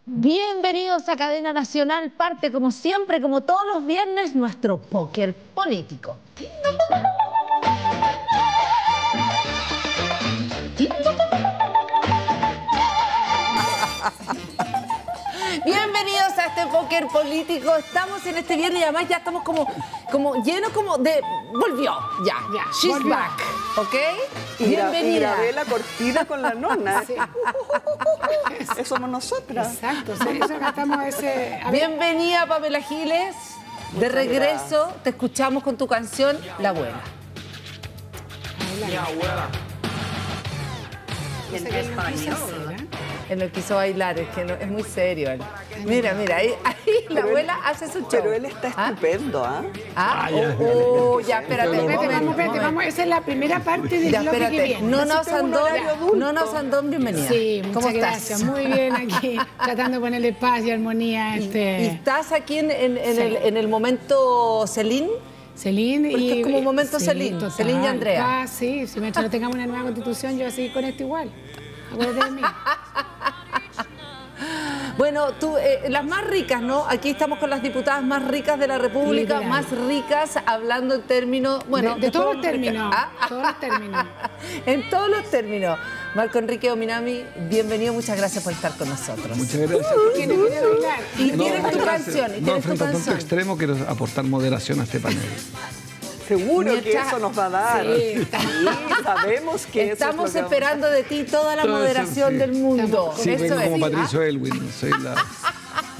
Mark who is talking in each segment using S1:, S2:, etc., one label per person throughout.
S1: Bienvenidos a Cadena Nacional, parte como siempre, como todos los viernes, nuestro póker político. Bienvenidos a este póker político. Estamos en este viernes y además ya estamos como llenos de... Volvió, ya. She's
S2: volvió.
S1: back, ¿ok?
S3: Y
S1: Bienvenida.
S3: grabé la cortina con la nona.
S2: Sí.
S3: Eso somos nosotras.
S2: Exacto, sí, eso gastamos ese... A ver,
S1: Bienvenida, Pamela Giles. De regreso, te escuchamos con tu canción La Abuela.
S2: no sé qué es lo que quise hacer, ¿eh?
S1: Él no quiso bailar, es que no, es muy serio él. Mira, ahí la abuela hace su show.
S3: Pero él está estupendo, ¿ah?
S1: Ya, espérate.
S2: Vamos, esa es la primera parte del
S1: Ya,
S2: bloque que
S1: espérate.
S2: viene.
S1: No Sandón, bienvenida.
S2: Sí, muchas
S1: ¿Cómo estás?
S2: gracias. Muy bien aquí, tratando de ponerle paz y armonía.
S1: ¿Y estás aquí en el momento Celine?
S2: Celine
S1: Porque es como un momento Celine,
S2: total.
S1: Celine y Andrea.
S2: Ah, sí, si mientras no tengamos una nueva constitución, yo voy a seguir con esto igual. Acuérdate de mí.
S1: Bueno, tú, las más ricas, ¿no? Aquí estamos con las diputadas más ricas de la República,
S2: Literal.
S1: más ricas, hablando en términos... Bueno,
S2: de todos los términos. Todos los términos.
S1: En todos los términos. Marco Enrique Ominami, bienvenido, muchas gracias por estar con nosotros.
S4: Muchas gracias.
S2: ¿Quién quiere bailar?
S1: Y
S4: No,
S1: tienes tu
S4: muchas gracias.
S1: canción, y
S4: No,
S1: tienes tu
S4: frente a tanto
S1: canción.
S4: extremo, quiero aportar moderación a este panel.
S3: Seguro que
S1: Mientras-
S3: eso nos va a dar.
S2: Sí.
S3: Sabemos que
S1: Estamos
S3: eso es lo que
S1: esperando de ti toda la
S4: Todo eso,
S1: moderación
S4: sí.
S1: del mundo.
S4: Sí,
S1: Eso
S4: vengo
S1: es.
S4: como Patricio Elwin. Soy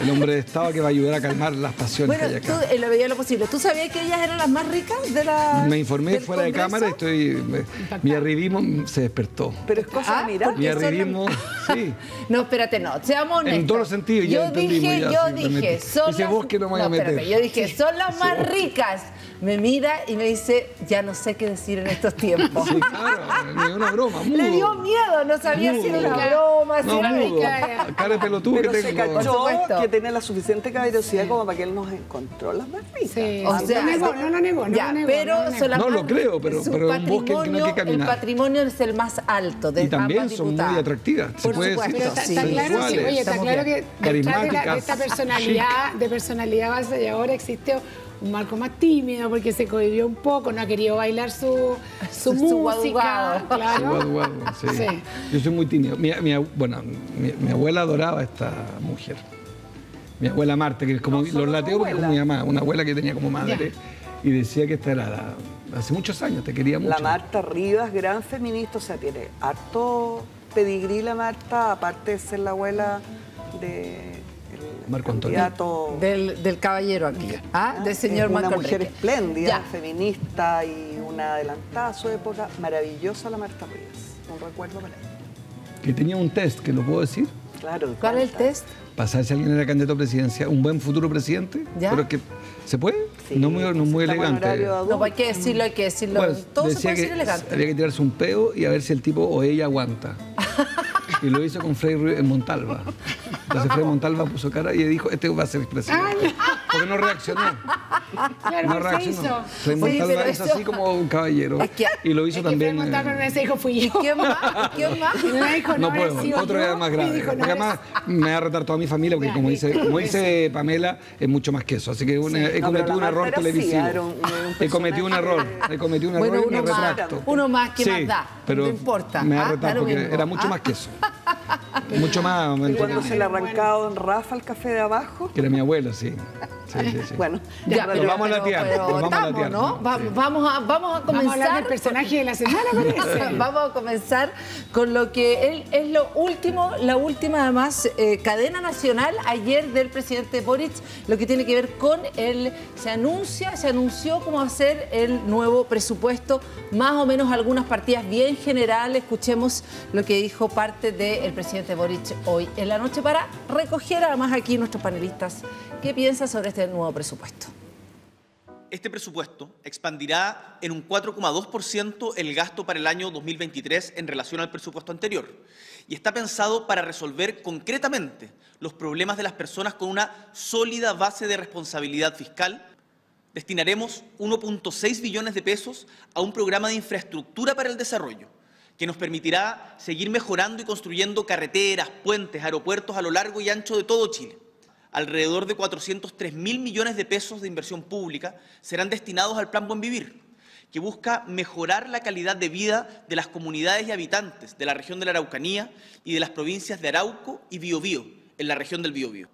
S4: el hombre de Estado que va a ayudar a calmar las pasiones
S1: Bueno,
S4: que hay
S1: tú
S4: acá.
S1: en la medida de lo posible. ¿Tú sabías que ellas eran las más ricas de la
S4: Me informé
S1: del
S4: fuera de
S1: Congreso?
S4: cámara y mi arribismo se despertó.
S3: Pero es cosa de mirar.
S1: porque
S4: Mi
S1: son las-
S4: arribismo, sí.
S1: No, espérate, no. Seamos honestos.
S4: En todos los sentidos, ya
S1: Yo
S4: entendimos,
S1: dije,
S4: ya,
S1: yo
S4: sí,
S1: dije,
S4: realmente.
S1: son
S4: Dice
S1: las...
S4: vos que no me voy a meter.
S1: espérate, yo dije, son las más ricas. Me mira y me dice, ya no sé qué decir en estos tiempos.
S4: Sí, claro, me dio una broma, mudo.
S1: Le dio miedo, no sabía si era una
S4: Mudo.
S1: broma, si
S4: No,
S1: era
S4: mudo.
S1: rica.
S4: Cara de pelotudo
S3: Pero
S4: que
S3: se
S4: tengo.
S3: cachó
S1: supuesto.
S3: que tenía la suficiente caballerosidad como para que él nos encontró las más ricas.
S2: Sí.
S1: O sea,
S2: no lo negó.
S1: Ya, pero son las
S4: No lo
S1: más-
S4: creo, pero
S1: su
S4: en un bosque que no hay que
S1: patrimonio-
S4: caminar.
S1: El patrimonio es el más alto de
S4: Y también
S1: ambas
S4: son muy
S1: diputadas.
S4: atractivas. Se
S1: Por
S4: puede
S1: supuesto,
S4: decir.
S2: Pero está,
S1: sí.
S2: está claro, sí,
S4: Sensuales.
S2: oye, está
S1: Estamos
S2: claro
S1: bien.
S2: que detrás de
S4: Carismáticas.
S2: esta personalidad avasalladora existe un Marco más tímido porque se cohibió un poco, no ha querido bailar su música.
S1: guaduguado.
S2: Claro.
S4: Guau, sí.
S2: Sí.
S4: Yo soy muy tímido. Mi abuela adoraba a esta mujer. Mi abuela Marta, que como los lateo porque es como mi mamá, una abuela que tenía como madre. Y decía que esta era hace muchos años, te quería mucho.
S3: La Marta Rivas, gran feminista, o sea, tiene harto pedigrí la Marta, aparte de ser la abuela de
S4: Marco Antonio.
S3: candidato.
S1: Del caballero aquí, del señor
S3: Es una
S1: Marco
S3: mujer
S1: Enrique.
S3: espléndida,
S1: Ya.
S3: feminista y una adelantada a su época. Maravillosa la Marta Rivas. Un recuerdo para ella.
S4: Que tenía un test, que lo puedo decir,
S3: Claro.
S1: ¿Cuál es el test?
S4: para saber si alguien era candidato a presidencia, un buen futuro presidente.
S1: ¿Ya?
S4: Pero es que, ¿se puede?
S3: Sí,
S4: no muy
S3: estamos en
S4: elegante.
S3: horario de adulto.
S1: No, hay que decirlo,
S4: Bueno,
S1: Todo se
S4: decía
S1: puede decir
S4: que
S1: elegante.
S4: había que tirarse un pedo y a ver si el tipo o ella aguanta. Y lo hizo con Frei Montalva. Entonces Frei Montalva puso cara y dijo, este va a ser presidente. Porque no reaccionó.
S2: Claro,
S4: No
S2: se
S4: reaccionó.
S2: hizo.
S4: Frei
S1: Sí,
S4: Montalva
S1: pero
S4: es
S1: eso-
S4: así como un caballero.
S1: Es que-
S4: y lo hizo
S2: Es que
S4: también.
S2: Fred Montalva no se dijo, fui yo.
S1: ¿Quién más? ¿Quién más?
S2: Y me dijo,
S4: No
S2: habrá
S4: puedo,
S2: sido
S4: otro
S2: yo.
S4: es más
S2: Y
S4: grave.
S2: dijo, no,
S4: Porque además me va a retar toda mi familia, porque
S2: Ya,
S4: como
S2: listo.
S4: dice Pamela, es mucho más que eso. Así que he
S3: No, pero
S4: cometido
S3: la
S4: un
S3: Marta
S4: error
S3: era
S4: televisivo.
S3: así, era un
S4: He cometido un error. He cometido un
S1: Bueno,
S4: error y me
S1: uno más,
S4: retracto.
S1: uno más, ¿qué
S4: Sí,
S1: más da?
S4: pero
S1: no importa.
S4: me va a
S1: Da
S4: retar
S1: lo
S4: porque
S1: mismo.
S4: era mucho más que eso. Mucho más. ¿me
S3: Y cuando
S4: entiendes?
S3: se le arrancaba en Rafa el café de abajo.
S4: Que era mi abuelo, sí. Sí.
S3: Bueno,
S1: Ya,
S4: Nos vamos a latear,
S1: pero
S4: nos vamos a
S1: estamos,
S4: latear.
S1: ¿no?
S4: Sí.
S1: Vamos a
S2: Vamos a hablar
S1: comenzar.
S2: del personaje de la semana, parece.
S1: Vamos a comenzar con lo que es lo último, la última además cadena nacional ayer del presidente Boric, lo que tiene que ver con se anunció cómo va a ser el nuevo presupuesto, más o menos algunas partidas bien generales. Escuchemos lo que dijo parte del presidente Boric hoy en la noche para recoger además aquí nuestros panelistas qué piensan sobre este nuevo presupuesto.
S5: Este presupuesto expandirá en un 4,2% el gasto para el año 2023 en relación al presupuesto anterior y está pensado para resolver concretamente los problemas de las personas con una sólida base de responsabilidad fiscal. Destinaremos 1,6 billones de pesos a un programa de infraestructura para el desarrollo que nos permitirá seguir mejorando y construyendo carreteras, puentes, aeropuertos a lo largo y ancho de todo Chile. Alrededor de 403.000 millones de pesos de inversión pública serán destinados al Plan Buen Vivir, que busca mejorar la calidad de vida de las comunidades y habitantes de la región de la Araucanía y de las provincias de Arauco y Biobío, en la región del Biobío.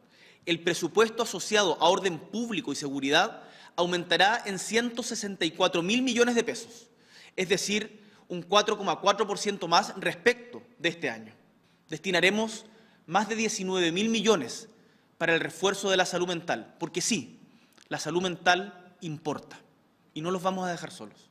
S5: El presupuesto asociado a orden público y seguridad aumentará en 164.000 millones de pesos, es decir, un 4,4% más respecto de este año. Destinaremos más de 19.000 millones para el refuerzo de la salud mental, porque sí, la salud mental importa y no los vamos a dejar solos.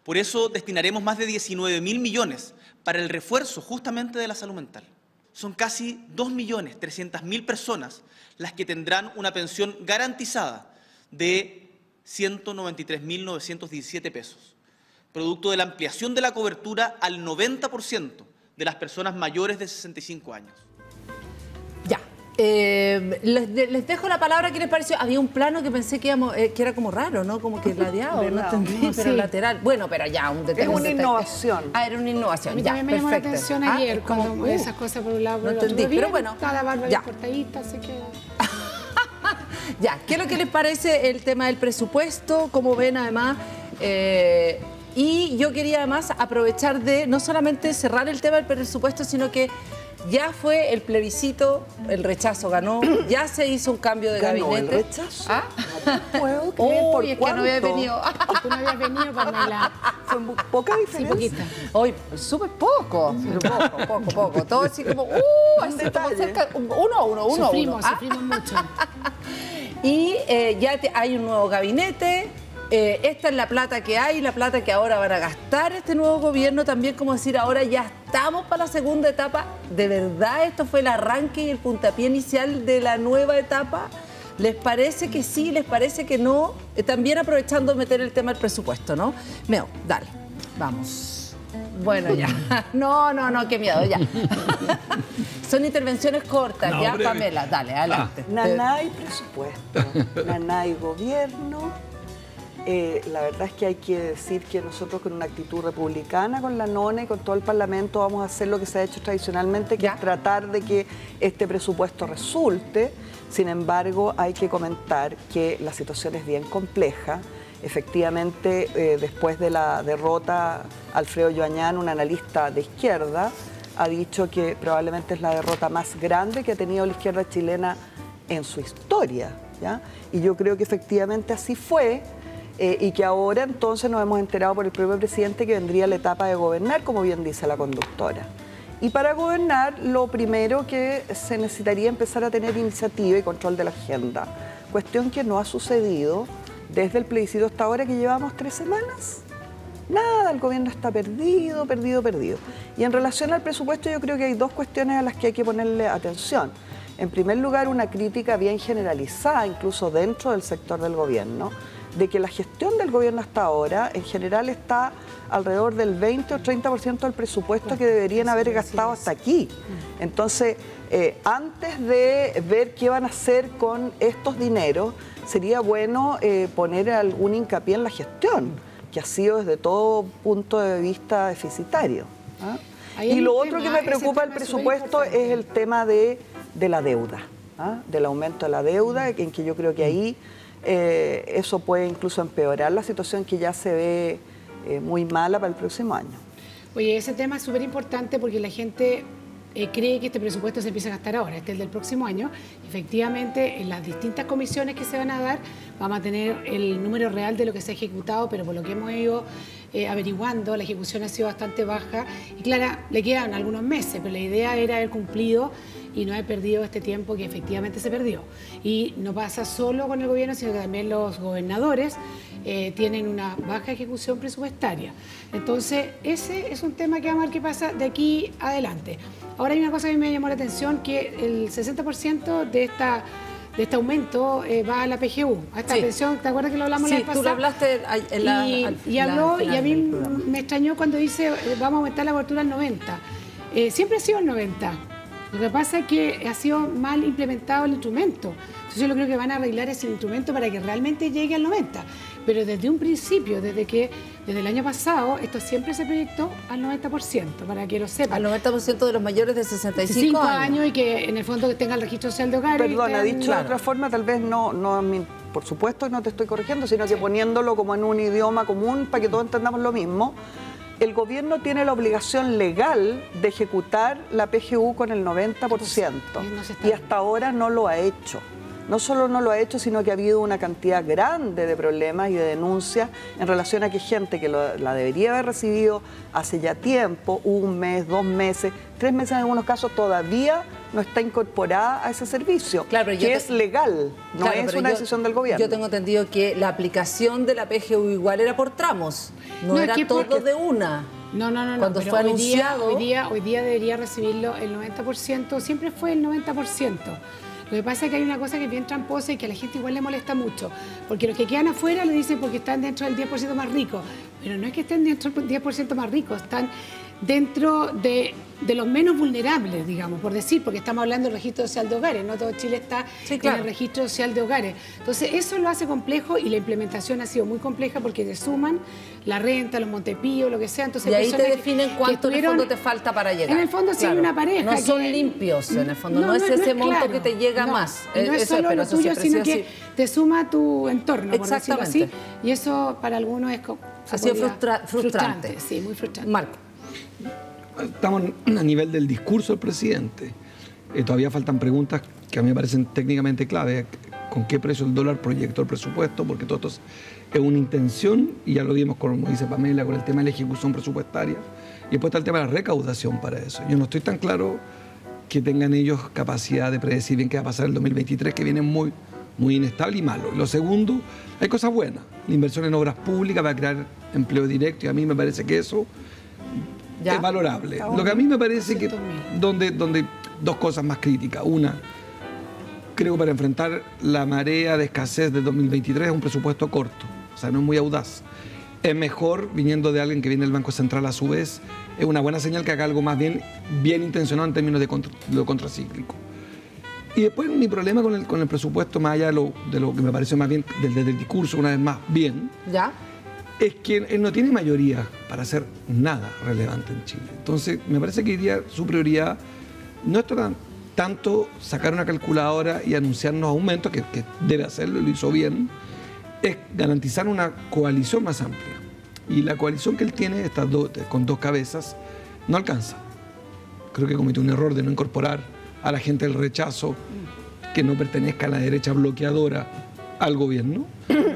S5: Por eso destinaremos más de 19.000 millones para el refuerzo justamente de la salud mental. Son casi 2.300.000 personas las que tendrán una pensión garantizada de 193.917 pesos, producto de la ampliación de la cobertura al 90% de las personas mayores de 65 años.
S1: Ya. Les dejo la palabra. ¿Qué les pareció? Había un plano que pensé que era como raro, ¿no? Como que ladeado, no entendí, pero lateral. Bueno, pero ya, un detalle.
S3: Es una innovación.
S1: Ah, era una innovación.
S2: A mí
S1: ya,
S2: también me llamó la atención ayer
S1: como,
S2: cuando esas cosas por un lado, por
S1: no
S2: el otro.
S1: entendí, pero bueno.
S2: Cada barba
S1: ya.
S2: cortadita, así que...
S1: Ya, ¿qué es lo que les parece el tema del presupuesto? Como ven, además... y yo quería además aprovechar de no solamente cerrar el tema del presupuesto, sino que ya fue el plebiscito, el rechazo ganó, ya se hizo un cambio de
S3: ¿Ganó
S1: gabinete.
S3: el rechazo?
S1: ¿Ah?
S3: No puedo creer.
S1: Uy,
S3: ¿Por
S1: es
S3: cuánto?
S1: que no había venido.
S2: Tú no habías venido, Pamela.
S3: Fue poca
S2: Sí,
S3: diferencia.
S2: poquita.
S1: Hoy, súper poco, pero poco. Todo así como, así como
S3: detalle.
S1: cerca, uno.
S2: Sufrimos
S1: ¿Ah?
S2: mucho.
S1: Y hay un nuevo gabinete. Esta es la plata que hay, la plata que ahora van a gastar este nuevo gobierno. También, como decir, ahora ya estamos para la segunda etapa. ¿De verdad esto fue el arranque y el puntapié inicial de la nueva etapa? ¿Les parece que sí? ¿Les parece que no? También aprovechando de meter el tema del presupuesto, ¿no? Meo, dale, vamos. Bueno, ya. No, qué miedo, ya. Son intervenciones cortas,
S4: No,
S1: ya,
S4: breve.
S1: Pamela, dale, adelante.
S3: Nanay presupuesto, nanay gobierno. La verdad es que hay que decir que nosotros con una actitud republicana, con la NONE, con todo el Parlamento, vamos a hacer lo que se ha hecho tradicionalmente, que
S1: ¿Ya?
S3: es tratar de que este presupuesto resulte. Sin embargo, hay que comentar que la situación es bien compleja. Efectivamente, después de la derrota, Alfredo Joañán, un analista de izquierda, ha dicho que probablemente es la derrota más grande que ha tenido la izquierda chilena en su historia, ¿ya? Y yo creo que efectivamente así fue. Y que ahora entonces nos hemos enterado por el propio presidente que vendría la etapa de gobernar, como bien dice la conductora. Y para gobernar, lo primero que se necesitaría empezar a tener iniciativa y control de la agenda, cuestión que no ha sucedido desde el plebiscito hasta ahora, que llevamos 3 semanas. Nada, el gobierno está perdido. Y en relación al presupuesto, yo creo que hay 2 cuestiones a las que hay que ponerle atención. En primer lugar, una crítica bien generalizada, incluso dentro del sector del gobierno, de que la gestión del gobierno hasta ahora, en general, está alrededor del 20 o 30% del presupuesto que deberían haber gastado hasta aquí. Entonces, antes de ver qué van a hacer con estos dineros, sería bueno poner algún hincapié en la gestión, que ha sido desde todo punto de vista deficitario. ¿Ah? Y lo otro que me preocupa del presupuesto es el tema de la deuda, ¿ah? Del aumento de la deuda, en que yo creo que ahí eso puede incluso empeorar la situación que ya se ve muy mala para el próximo año.
S2: Oye, ese tema es súper importante porque la gente cree que este presupuesto se empieza a gastar ahora, este es el del próximo año. Efectivamente, en las distintas comisiones que se van a dar, vamos a tener el número real de lo que se ha ejecutado, pero por lo que hemos ido averiguando, la ejecución ha sido bastante baja. Y claro, le quedan algunos meses, pero la idea era haber cumplido y no haber perdido este tiempo que efectivamente se perdió. Y no pasa solo con el gobierno, sino que también los gobernadores tienen una baja ejecución presupuestaria. Entonces, ese es un tema que vamos a ver qué pasa de aquí adelante. Ahora hay una cosa que me llamó la atención, que el 60% de este aumento va a la PGU, a esta pensión. ¿Te acuerdas que lo hablamos la vez pasada?
S1: Sí, tú lo hablaste en la...
S2: Y a mí me extrañó cuando dice vamos a aumentar la cobertura al 90. Siempre ha sido el 90. Lo que pasa es que ha sido mal implementado el instrumento. Entonces yo creo que van a arreglar ese instrumento para que realmente llegue al 90. Pero desde un principio, desde que desde el año pasado, esto siempre se proyectó al 90%, para que lo sepan.
S1: Al 90% de los mayores de 65
S2: años y que en el fondo que tenga el registro social de hogares.
S3: Perdona, dicho de otra forma, tal vez no por supuesto no te estoy corrigiendo, sino que poniéndolo como en un idioma común para que todos entendamos lo mismo. El gobierno tiene la obligación legal de ejecutar la PGU con el 90% y hasta ahora no lo ha hecho. No solo no lo ha hecho, sino que ha habido una cantidad grande de problemas y de denuncias en relación a que gente que la debería haber recibido hace ya tiempo, 1 mes, 2 meses, 3 meses en algunos casos, todavía no está incorporada a ese servicio,
S1: claro,
S3: que es legal, no es una decisión del gobierno.
S1: Yo tengo entendido que la aplicación de la PGU igual era por tramos, no era todo de una.
S2: No.
S1: Cuando fue anunciado...
S2: Hoy día debería recibirlo el 90%, siempre fue el 90%. Lo que pasa es que hay una cosa que es bien tramposa y que a la gente igual le molesta mucho, porque los que quedan afuera lo dicen porque están dentro del 10% más rico, pero no es que estén dentro del 10% más ricos, están dentro de los menos vulnerables, digamos, por decir, porque estamos hablando del registro social de hogares, no todo Chile está en el registro social de hogares. Entonces, eso lo hace complejo y la implementación ha sido muy compleja porque te suman la renta, los Montepíos, lo que sea. Entonces,
S1: y ahí te definen cuánto en el fondo te falta para llegar.
S2: En el fondo, si hay una pareja.
S1: No son limpios, en el fondo, no es ese monto que te llega más.
S2: No es solo lo tuyo, sino que te suma tu entorno, por decirlo así. Y eso para algunos es
S1: ha sido frustrante.
S2: Sí, muy frustrante.
S1: Marco.
S4: Estamos a nivel del discurso del presidente. Todavía faltan preguntas que a mí me parecen técnicamente clave. ¿Con qué precio el dólar proyectó el presupuesto? Porque todo esto es una intención, y ya lo vimos, como dice Pamela, con el tema de la ejecución presupuestaria. Y después está el tema de la recaudación para eso. Yo no estoy tan claro que tengan ellos capacidad de predecir bien qué va a pasar en el 2023, que viene muy inestable y malo. Lo segundo, hay cosas buenas. La inversión en obras públicas va a crear empleo directo, y a mí me parece que eso es valorable. Lo que a mí me parece que donde dos cosas más críticas. Una, creo que para enfrentar la marea de escasez de 2023 es un presupuesto corto, o sea, no es muy audaz. Es mejor, viniendo de alguien que viene del Banco Central a su vez, es una buena señal que haga algo más bien intencionado en términos de lo contracíclico. Y después mi problema con el presupuesto, más allá de lo que me pareció más bien desde el discurso, una vez más bien, es que él no tiene mayoría para hacer nada relevante en Chile. Entonces, me parece que hoy día su prioridad no es tanto sacar una calculadora y anunciarnos aumentos, que debe hacerlo y lo hizo bien, es garantizar una coalición más amplia. Y la coalición que él tiene, con 2 cabezas, no alcanza. Creo que cometió un error de no incorporar a la gente del rechazo que no pertenezca a la derecha bloqueadora al gobierno.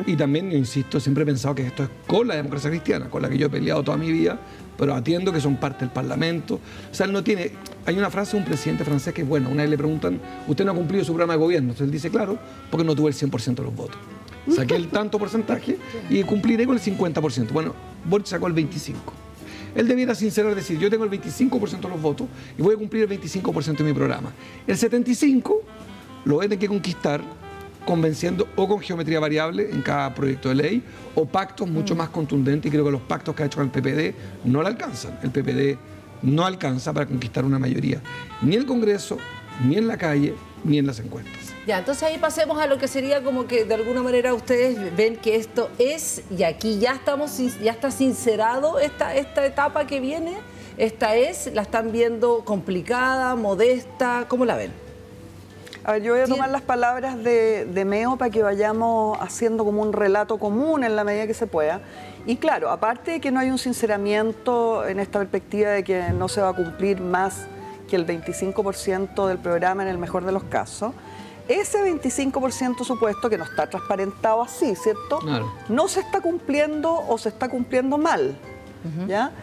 S4: Y también, yo insisto, siempre he pensado que esto es con la democracia cristiana, con la que yo he peleado toda mi vida, pero atiendo que son parte del Parlamento. O sea, él no tiene... Hay una frase de un presidente francés que es buena. Una vez le preguntan, ¿usted no ha cumplido su programa de gobierno? Entonces él dice, claro, porque no tuve el 100% de los votos. Saqué el tanto porcentaje y cumpliré con el 50%. Bueno, Boric sacó el 25%. Él debiera sincerar decir, yo tengo el 25% de los votos y voy a cumplir el 25% de mi programa. El 75% lo voy a tener que conquistar convenciendo o con geometría variable en cada proyecto de ley o pactos mucho más contundentes, y creo que los pactos que ha hecho con el PPD no le alcanzan. El PPD no alcanza para conquistar una mayoría, ni en el Congreso, ni en la calle, ni en las encuestas.
S1: Ya, entonces ahí pasemos a lo que sería como que de alguna manera ustedes ven que esto es, y aquí ya está sincerado esta etapa que viene, la están viendo complicada, modesta, ¿cómo la ven?
S3: A ver, yo voy a tomar las palabras de Meo para que vayamos haciendo como un relato común en la medida que se pueda. Y claro, aparte de que no hay un sinceramiento en esta perspectiva de que no se va a cumplir más que el 25% del programa en el mejor de los casos, ese 25% supuesto que no está transparentado así, ¿cierto? Claro. No se está cumpliendo o se está cumpliendo mal, ¿ya?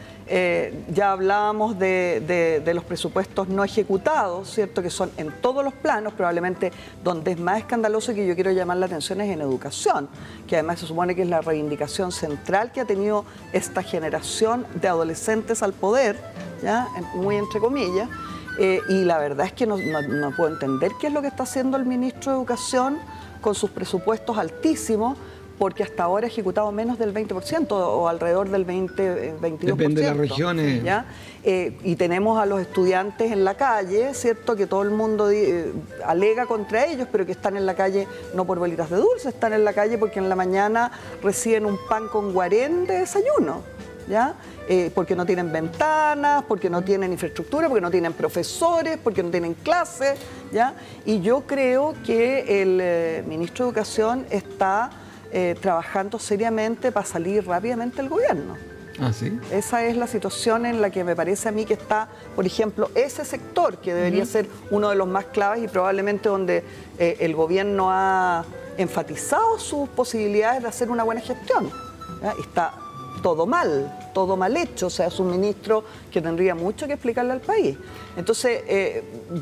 S3: Ya hablábamos de los presupuestos no ejecutados, ¿cierto? Que son en todos los planos, probablemente donde es más escandaloso, y que yo quiero llamar la atención, es en educación, que además se supone que es la reivindicación central que ha tenido esta generación de adolescentes al poder, ¿ya? Muy entre comillas. Y la verdad es que no puedo entender qué es lo que está haciendo el ministro de Educación con sus presupuestos altísimos porque hasta ahora ha ejecutado menos del 20% o alrededor del 22%.
S4: Depende de las regiones.
S3: ¿Ya? Y tenemos a los estudiantes en la calle, ¿cierto? Que todo el mundo alega contra ellos, pero que están en la calle no por bolitas de dulce, están en la calle porque en la mañana reciben un pan con guarén de desayuno, ¿ya? Porque no tienen ventanas, porque no tienen infraestructura, porque no tienen profesores, porque no tienen clases, ¿ya? Y yo creo que el ministro de Educación está trabajando seriamente para salir rápidamente del gobierno.
S4: Ah, ¿sí?
S3: Esa es la situación en la que me parece a mí que está, por ejemplo, ese sector que debería ser uno de los más claves y probablemente donde el gobierno ha enfatizado sus posibilidades de hacer una buena gestión, ¿ya? Está todo mal hecho, o sea, es un ministro que tendría mucho que explicarle al país. Entonces,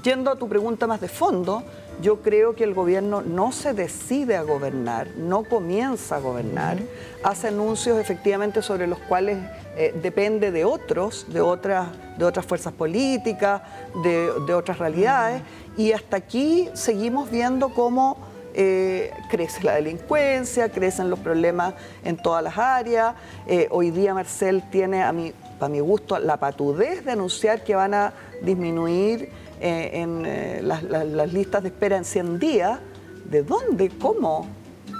S3: yendo a tu pregunta más de fondo, yo creo que el gobierno no se decide a gobernar, no comienza a gobernar, hace anuncios efectivamente sobre los cuales depende de otros, de otras fuerzas políticas, de otras realidades, y hasta aquí seguimos viendo cómo crece la delincuencia, crecen los problemas en todas las áreas. Hoy día Marcel tiene, para mi gusto, la patudez de anunciar que van a disminuir las listas de espera en 100 días. ¿De dónde? ¿Cómo?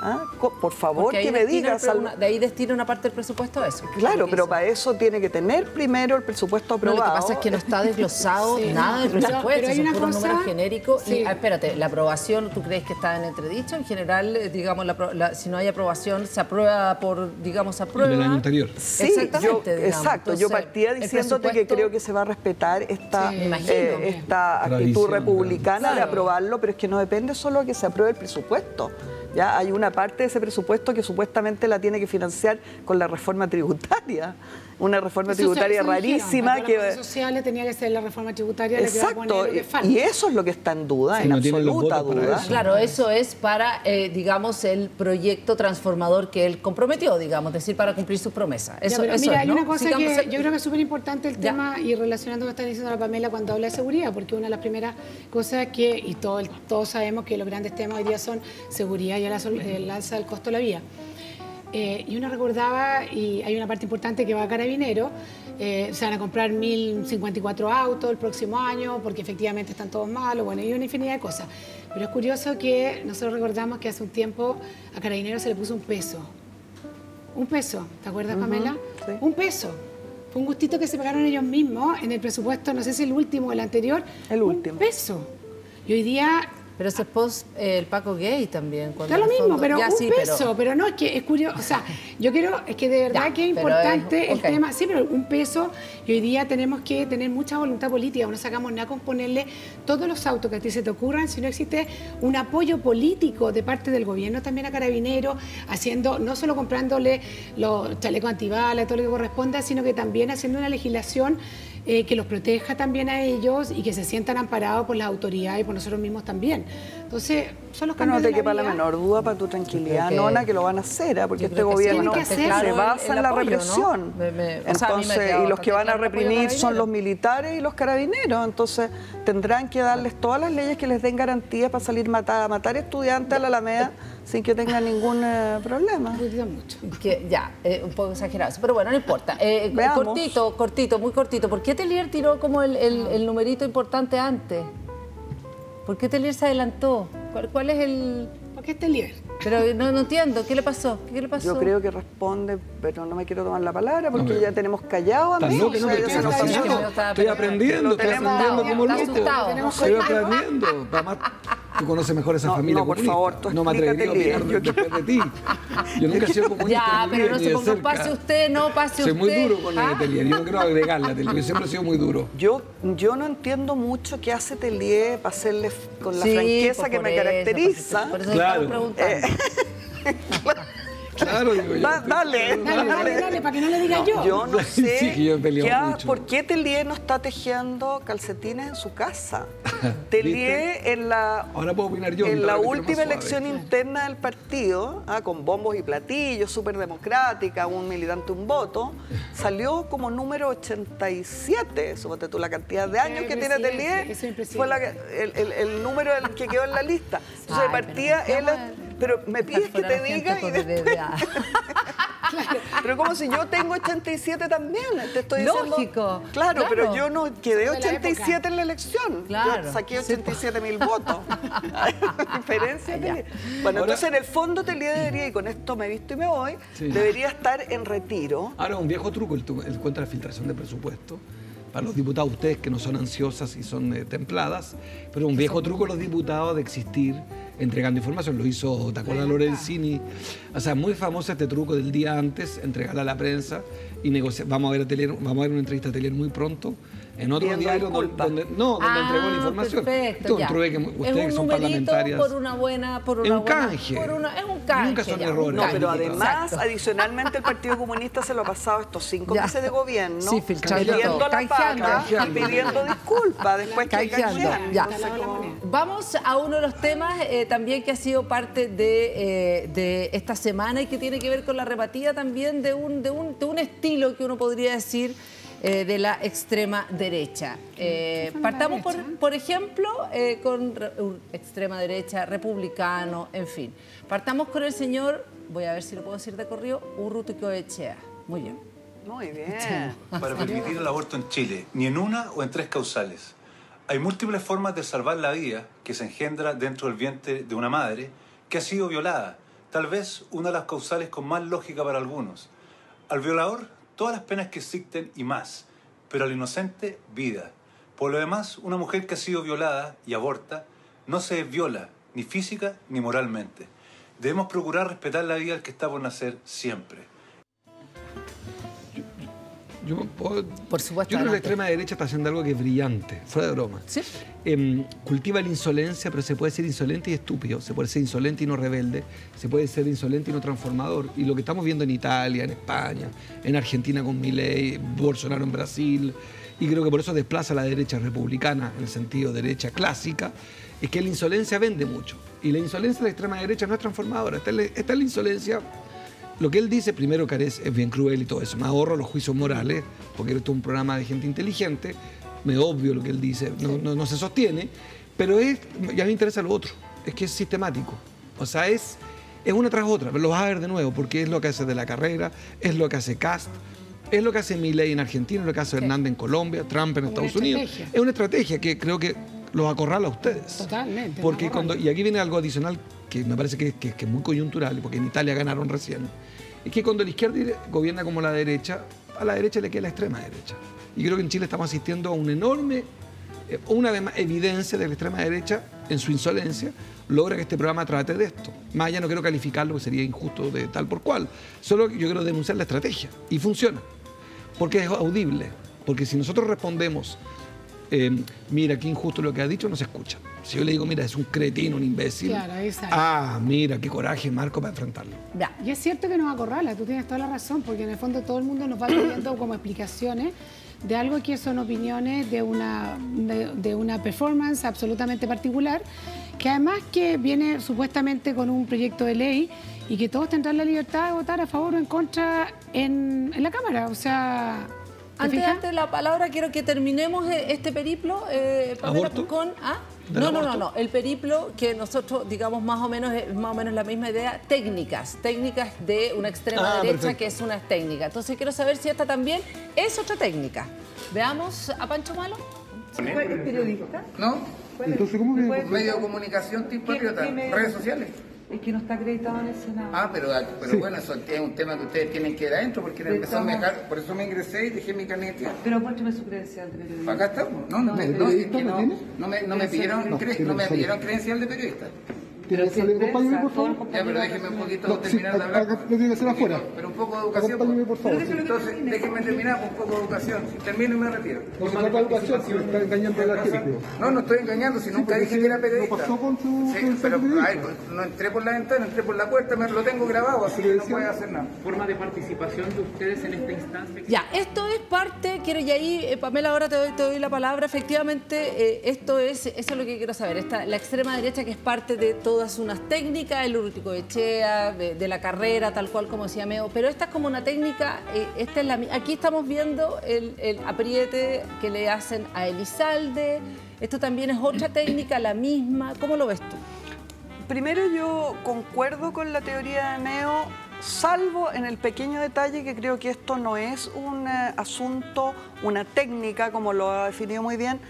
S3: ¿Ah? Por favor, que me digas.
S1: De ahí destina una parte del presupuesto a eso.
S3: Claro, pero para eso tiene que tener primero el presupuesto aprobado.
S1: No, lo que pasa es que no está desglosado nada del presupuesto,
S2: pero hay
S1: son
S2: una
S1: puros
S2: cosa,
S1: números genéricos.
S2: sí.
S1: Y espérate, ¿la aprobación tú crees que está en entredicho? En general, digamos, si no hay aprobación, se aprueba por, digamos, aprueba.
S4: Del año anterior.
S3: Sí,
S1: exactamente.
S3: Exacto, yo partía diciéndote que creo que se va a respetar esta, esta actitud republicana de aprobarlo, pero es que no depende solo de que se apruebe el presupuesto. Ya hay una parte de ese presupuesto que supuestamente la tiene que financiar con la reforma tributaria, una reforma tributaria rarísima que
S2: las sociales tenía que ser la reforma tributaria.
S3: Exacto,
S2: la que va a poner lo que falta.
S3: y eso es lo que está en duda,
S4: Sí,
S3: en
S4: no tienen los
S3: absoluta
S4: votos para
S3: duda.
S4: eso.
S1: Claro, eso es para, digamos, el proyecto transformador que él comprometió, digamos, es decir, para cumplir sus promesas. Eso,
S2: pero
S1: eso
S2: mira,
S1: es,
S2: hay
S1: ¿no?
S2: una cosa
S1: Sigamos
S2: que yo creo que es súper importante el
S1: Ya.
S2: tema, y relacionando lo que está diciendo la Pamela cuando habla de seguridad, porque una de las primeras cosas que, y todos sabemos que los grandes temas hoy día son seguridad y el alza del costo de la vida. Y uno recordaba, y hay una parte importante que va a Carabineros, se van a comprar 1.054 autos el próximo año, porque efectivamente están todos malos, bueno, y una infinidad de cosas. Pero es curioso que nosotros recordamos que hace un tiempo a Carabineros se le puso un peso. Un peso, ¿te acuerdas, Pamela?
S3: Sí.
S2: Un peso. Fue un gustito que se pagaron ellos mismos en el presupuesto, no sé si el último o el anterior.
S3: El último.
S2: Un peso. Y hoy día...
S1: Pero ese post, el Paco Gay también. Cuando
S2: Da lo
S1: en el
S2: mismo,
S1: fondo-
S2: pero
S1: Ya,
S2: un
S1: sí,
S2: peso, pero no, es que es curioso, o sea, yo quiero, es que de verdad
S1: Ya,
S2: que es
S1: pero
S2: importante
S1: es-
S2: el
S1: ok.
S2: tema, sí, pero un peso, y hoy día tenemos que tener mucha voluntad política, no sacamos nada con ponerle todos los autos que a ti se te ocurran, si no existe un apoyo político de parte del gobierno también a Carabineros, haciendo, no solo comprándole los chalecos antibalas, todo lo que corresponda, sino que también haciendo una legislación que los proteja también a ellos y que se sientan amparados por las autoridades y por nosotros mismos también. Entonces, son los
S3: Pero no
S2: cambios
S3: te
S2: de la
S3: quepa la
S2: vida.
S3: menor duda para tu tranquilidad,
S1: Yo creo que-
S3: Nona, que lo van a hacer, porque
S1: Yo
S3: este
S1: creo que sí,
S3: gobierno
S2: bastante
S3: se
S2: claro
S3: basa
S1: el
S3: en la
S1: apoyo, ¿no?
S3: represión.
S1: O sea, a mí me ha
S3: Entonces,
S1: quedado
S3: y los que
S1: bastante
S3: van a
S1: claro el apoyo de
S3: reprimir son
S1: Carabineros.
S3: los militares y los carabineros. Entonces, tendrán que darles todas las leyes que les den garantías para salir a matar estudiantes a la Alameda sin que tengan ningún problema.
S2: Ayudan mucho.
S1: Que ya, un poco exagerado, pero bueno, no importa.
S3: Veamos.
S1: Cortito, muy cortito. ¿Por qué Telier tiró como el numerito importante antes? ¿Por qué Telier se adelantó? ¿Cuál es el...?
S2: ¿Por qué este líder?
S1: Pero no entiendo, ¿qué le pasó? ¿Qué le pasó?
S3: Yo creo que responde, pero no me quiero tomar la palabra porque
S4: No,
S3: ya tenemos callado a
S4: ¿Estás
S3: mí.
S4: loca? No, pero
S3: ya
S4: ¿qué
S3: se nos
S4: está
S3: pasó.
S4: pasando?
S1: Estaba
S4: Estoy aprendiendo,
S3: Lo
S4: estoy
S3: tenemos
S4: aprendiendo como
S1: está
S4: loco.
S1: asustado.
S4: Estoy aprendiendo. Además, tú conoces mejor esa
S3: No,
S4: familia
S3: no, por
S4: comunista.
S3: favor, tú
S4: no me atrevería a
S3: explícate
S4: opinar
S3: bien. Yo
S4: después de ti. Yo nunca he sido comunista.
S1: Ya,
S4: ni
S1: pero
S4: de-
S1: no
S4: ni
S1: se
S4: de
S1: ponga,
S4: cerca.
S1: pase usted, no pase
S4: Soy
S1: usted.
S4: muy duro con
S1: ¿Ah?
S4: el Telier. Yo no quiero agregarle a Telier. Yo siempre he sido muy duro.
S3: Yo no entiendo mucho qué hace Telier para hacerle con la
S1: Sí,
S3: franqueza
S1: pues
S3: que
S1: por
S3: me
S1: eso,
S3: caracteriza.
S1: Por eso
S4: Claro.
S1: estamos preguntando.
S4: Claro, digo yo.
S3: Dale.
S2: Dale, para que no le diga yo.
S3: Yo no sé
S4: Sí, que yo he peleado mucho.
S3: por qué Telier no está tejiendo calcetines en su casa. Telier en la
S4: Ahora puedo opinar yo.
S3: en la
S4: ahora que
S3: última
S4: estoy más
S3: elección
S4: suave.
S3: interna del partido, con bombos y platillos, súper democrática, un militante, un voto, salió como número 87, suponte tú la cantidad de años que tiene
S2: presidente,
S3: Telier,
S2: que soy presidente.
S3: fue el número que quedó en la lista. Entonces,
S1: Ay,
S3: de partida,
S1: pero
S3: él Pero me pides que te diga y después...
S1: Claro.
S3: Pero como si yo tengo 87 también, te estoy diciendo...
S1: Lógico.
S3: Claro, pero yo no quedé 87 en la elección.
S1: Claro.
S3: Yo saqué 87.000 votos. Hay diferencia. Bueno, entonces en el fondo Telía debería, y con esto me visto y me voy, debería estar en retiro.
S4: Ahora, un viejo truco el cuento de la filtración de presupuesto. Para los diputados, ustedes que no son ansiosas y son templadas, pero un viejo truco los diputados de existir entregando información. Lo hizo Tacola Lorenzini. O sea, muy famoso este truco del día antes, entregarla a la prensa y negociar. Vamos a ver una entrevista a Telier muy pronto en otro diario donde entregó la información.
S1: Perfecto,
S4: ustedes que son parlamentarias.
S1: Por una buena,
S4: es un canje.
S1: Es un canje.
S4: Nunca son errores.
S3: No, pero además, adicionalmente, el Partido Comunista se lo ha pasado estos 5 meses de gobierno pidiendo la paga y pidiendo disculpas después que canjean.
S1: Vamos a uno de los temas también que ha sido parte de esta semana y que tiene que ver con la rebatida también de un estilo que uno podría decir de la extrema derecha. Partamos, por ejemplo, con extrema derecha, republicano, en fin. Partamos con el señor, voy a ver si lo puedo decir de corrido, Urruti Goicoechea. Muy bien.
S3: Muy bien.
S6: Para permitir el aborto en Chile, ni en una o en 3 causales. Hay múltiples formas de salvar la vida que se engendra dentro del vientre de una madre que ha sido violada. Tal vez una de las causales con más lógica para algunos. Al violador, todas las penas que existen y más, pero al inocente, vida. Por lo demás, una mujer que ha sido violada y aborta no se viola, ni física ni moralmente. Debemos procurar respetar la vida del que está por nacer siempre.
S1: Por supuesto.
S4: Yo creo que la extrema derecha está haciendo algo que es brillante, fuera de broma.
S1: ¿Sí?
S4: Cultiva la insolencia, pero se puede ser insolente y estúpido. Se puede ser insolente y no rebelde. Se puede ser insolente y no transformador. Y lo que estamos viendo en Italia, en España, en Argentina con Milei, Bolsonaro en Brasil, y creo que por eso desplaza a la derecha republicana, en el sentido derecha clásica, es que la insolencia vende mucho. Y la insolencia de la extrema derecha no es transformadora. Esta es la insolencia. Lo que él dice, primero, que es bien cruel y todo eso. Me ahorro los juicios morales, porque esto es un programa de gente inteligente. Me obvio lo que él dice, no se sostiene. Pero ya me interesa lo otro, es que es sistemático. O sea, es una tras otra, pero lo vas a ver de nuevo, porque es lo que hace De la Carrera, es lo que hace Kast, es lo que hace Milei en Argentina, es lo que hace Hernández en Colombia, Trump en Estados Unidos. Es una estrategia que creo que los acorrala a ustedes.
S2: Totalmente.
S4: Porque y aquí viene algo adicional que me parece que es muy coyuntural, porque en Italia ganaron recién, es que cuando la izquierda gobierna como la derecha, a la derecha le queda la extrema derecha. Y creo que en Chile estamos asistiendo a una enorme, una vez más, evidencia de la extrema derecha en su insolencia, logra que este programa trate de esto. Más allá no quiero calificarlo, que sería injusto de tal por cual. Solo yo quiero denunciar la estrategia. Y funciona. Porque es audible. Porque si nosotros respondemos, mira, qué injusto lo que ha dicho, no se escucha. Si yo le digo, mira, es un cretino, un imbécil. Claro, mira, qué coraje, Marco, para enfrentarlo.
S2: Ya. Y es cierto que nos acorrala, tú tienes toda la razón, porque en el fondo todo el mundo nos va pidiendo como explicaciones de algo que son opiniones de una performance absolutamente particular, que además que viene supuestamente con un proyecto de ley y que todos tendrán la libertad de votar a favor o en contra en la Cámara. O sea...
S1: Antes de la palabra, quiero que terminemos este periplo, Pamela, con... No. El periplo que nosotros, digamos, más o menos la misma idea, técnicas de una extrema derecha, perfecto, que es una técnica. Entonces quiero saber si esta también es otra técnica. Veamos a Pancho Malo.
S7: ¿Es periodista? No.
S8: Entonces, ¿cómo
S7: viene? Medio de comunicación tipo patriota, redes sociales.
S8: Es que no está acreditado en el Senado.
S7: Pero sí, bueno, eso es un tema que ustedes tienen que ir adentro, porque empezó a dejar, por eso me ingresé y dejé mi carnet.
S8: Pero muéstrame su credencial de periodista.
S7: Acá está, no me pidieron credencial de periodista.
S8: Pero si
S7: acompáñame, por favor. Ya, pero déjeme un poquito terminar de hablar.
S8: Lo tiene que hacer afuera.
S7: Pero un poco de educación.
S8: Acompáñame, por favor.
S7: Entonces, déjeme terminar un poco de educación. Si termino y me retiro.
S8: No se trata de educación, si está engañando a la gente.
S7: No estoy engañando, si nunca dije que era periodista.
S8: ¿No pasó con su
S7: pero no entré por la ventana, entré por la puerta, lo tengo grabado, así que no puede hacer nada.
S9: ¿Forma de participación de ustedes en esta instancia?
S1: Ya, esto es parte, quiero y ahí, Pamela, ahora te doy la palabra. Efectivamente, eso es lo que quiero saber. La extrema derecha, que es parte de todas unas técnicas, el Urruti Goicoechea, de la carrera, tal cual como decía Meo, pero esta es como una técnica, aquí estamos viendo el apriete que le hacen a Elizalde, esto también es otra técnica, la misma, ¿cómo lo ves tú?
S3: Primero, yo concuerdo con la teoría de Neo, salvo en el pequeño detalle que creo que esto no es un asunto, una técnica, como lo ha definido muy bien,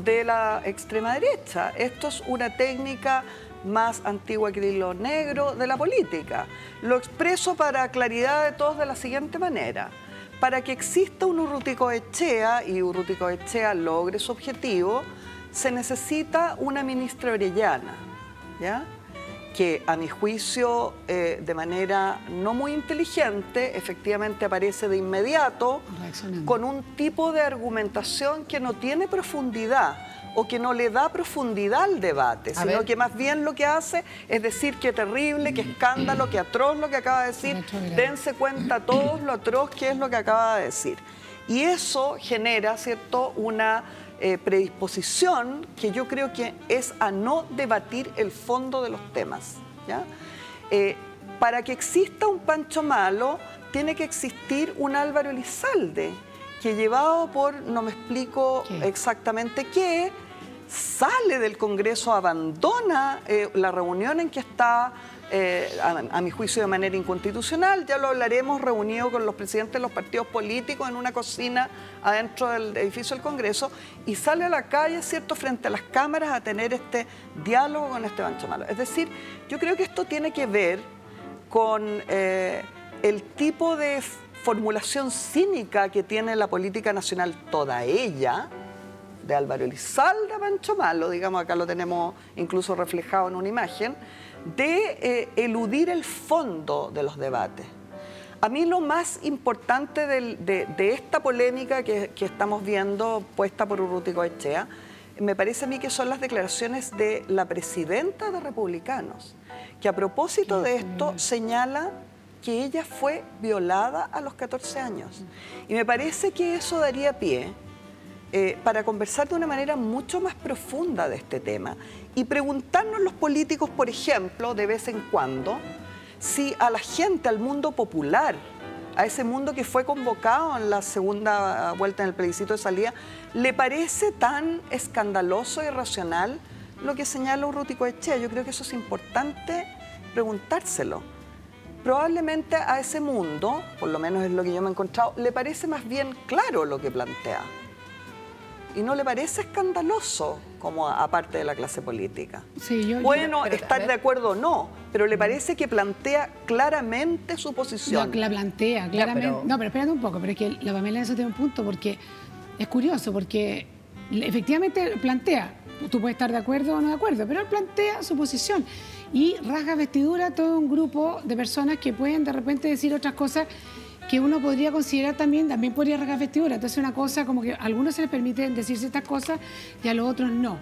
S3: de la extrema derecha. Esto es una técnica más antigua que el hilo negro de la política. Lo expreso para claridad de todos de la siguiente manera. Para que exista un Urruticoechea y Urruticoechea logre su objetivo, se necesita una ministra Orellana, ¿ya? Que a mi juicio, de manera no muy inteligente, efectivamente aparece de inmediato con un tipo de argumentación que no tiene profundidad o que no le da profundidad al debate, sino que más bien lo que hace es decir qué terrible, qué escándalo, qué atroz lo que acaba de decir, dense cuenta todos lo atroz que es lo que acaba de decir. Y eso genera, ¿cierto?, una predisposición que yo creo que es a no debatir el fondo de los temas, ¿ya? Para que exista un Pancho Malo, tiene que existir un Álvaro Elizalde, que llevado por, no me explico exactamente qué, sale del Congreso, abandona la reunión en que está, a mi juicio de manera inconstitucional, ya lo hablaremos, reunido con los presidentes de los partidos políticos en una cocina adentro del edificio del Congreso, y sale a la calle, ¿cierto?, frente a las cámaras a tener este diálogo con este Pancho Malo. Es decir, yo creo que esto tiene que ver con el tipo de formulación cínica que tiene la política nacional toda ella, de Álvaro Elizalde a Pancho Malo, digamos, acá lo tenemos incluso reflejado en una imagen, de eludir el fondo de los debates. A mí lo más importante de esta polémica que estamos viendo puesta por Urruticoechea, me parece a mí que son las declaraciones de la presidenta de Republicanos, que a propósito de esto señala que ella fue violada a los 14 años. Y me parece que eso daría pie para conversar de una manera mucho más profunda de este tema y preguntarnos los políticos, por ejemplo, de vez en cuando, si a la gente, al mundo popular, a ese mundo que fue convocado en la segunda vuelta en el plebiscito de salida, ¿le parece tan escandaloso e irracional lo que señala Urruticoechea? Yo creo que eso es importante preguntárselo. Probablemente a ese mundo, por lo menos es lo que yo me he encontrado, le parece más bien claro lo que plantea. Y no le parece escandaloso como aparte de la clase política.
S2: Sí,
S3: bueno, estar de acuerdo o no, pero le parece que plantea claramente su posición.
S2: La plantea, claramente. No, pero espérate un poco, pero es que la Pamela en eso tiene un punto, porque es curioso, porque efectivamente plantea, tú puedes estar de acuerdo o no de acuerdo, pero él plantea su posición y rasga vestidura a todo un grupo de personas que pueden de repente decir otras cosas que uno podría considerar también podría rasgar vestidura. Entonces una cosa como que a algunos se les permite decir ciertas cosas y a los otros no.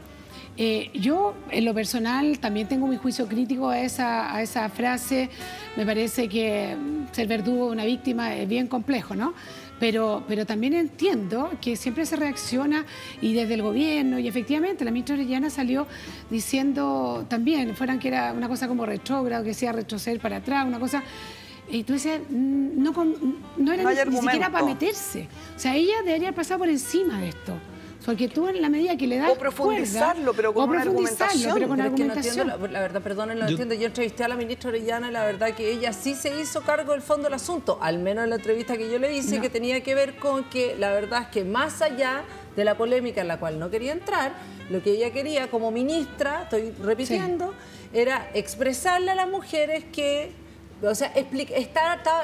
S2: Yo, en lo personal, también tengo mi juicio crítico a esa frase. Me parece que ser verdugo de una víctima es bien complejo, ¿no? Pero también entiendo que siempre se reacciona y desde el gobierno, y efectivamente la ministra Orellana salió diciendo también, fueran que era una cosa como retrógrado, que decía retroceder para atrás, una cosa... Y tú decías, no era ni siquiera para meterse. O sea, ella debería pasar por encima de esto. Porque tú en la medida que le das
S3: o profundizarlo, pero con una argumentación.
S1: Pero no entiendo, la verdad, perdonen, no entiendo. Yo entrevisté a la ministra Orellana y la verdad que ella sí se hizo cargo del fondo del asunto, al menos en la entrevista que yo le hice, que tenía que ver con que la verdad es que más allá de la polémica en la cual no quería entrar, lo que ella quería como ministra, estoy repitiendo, era expresarle a las mujeres que... O sea,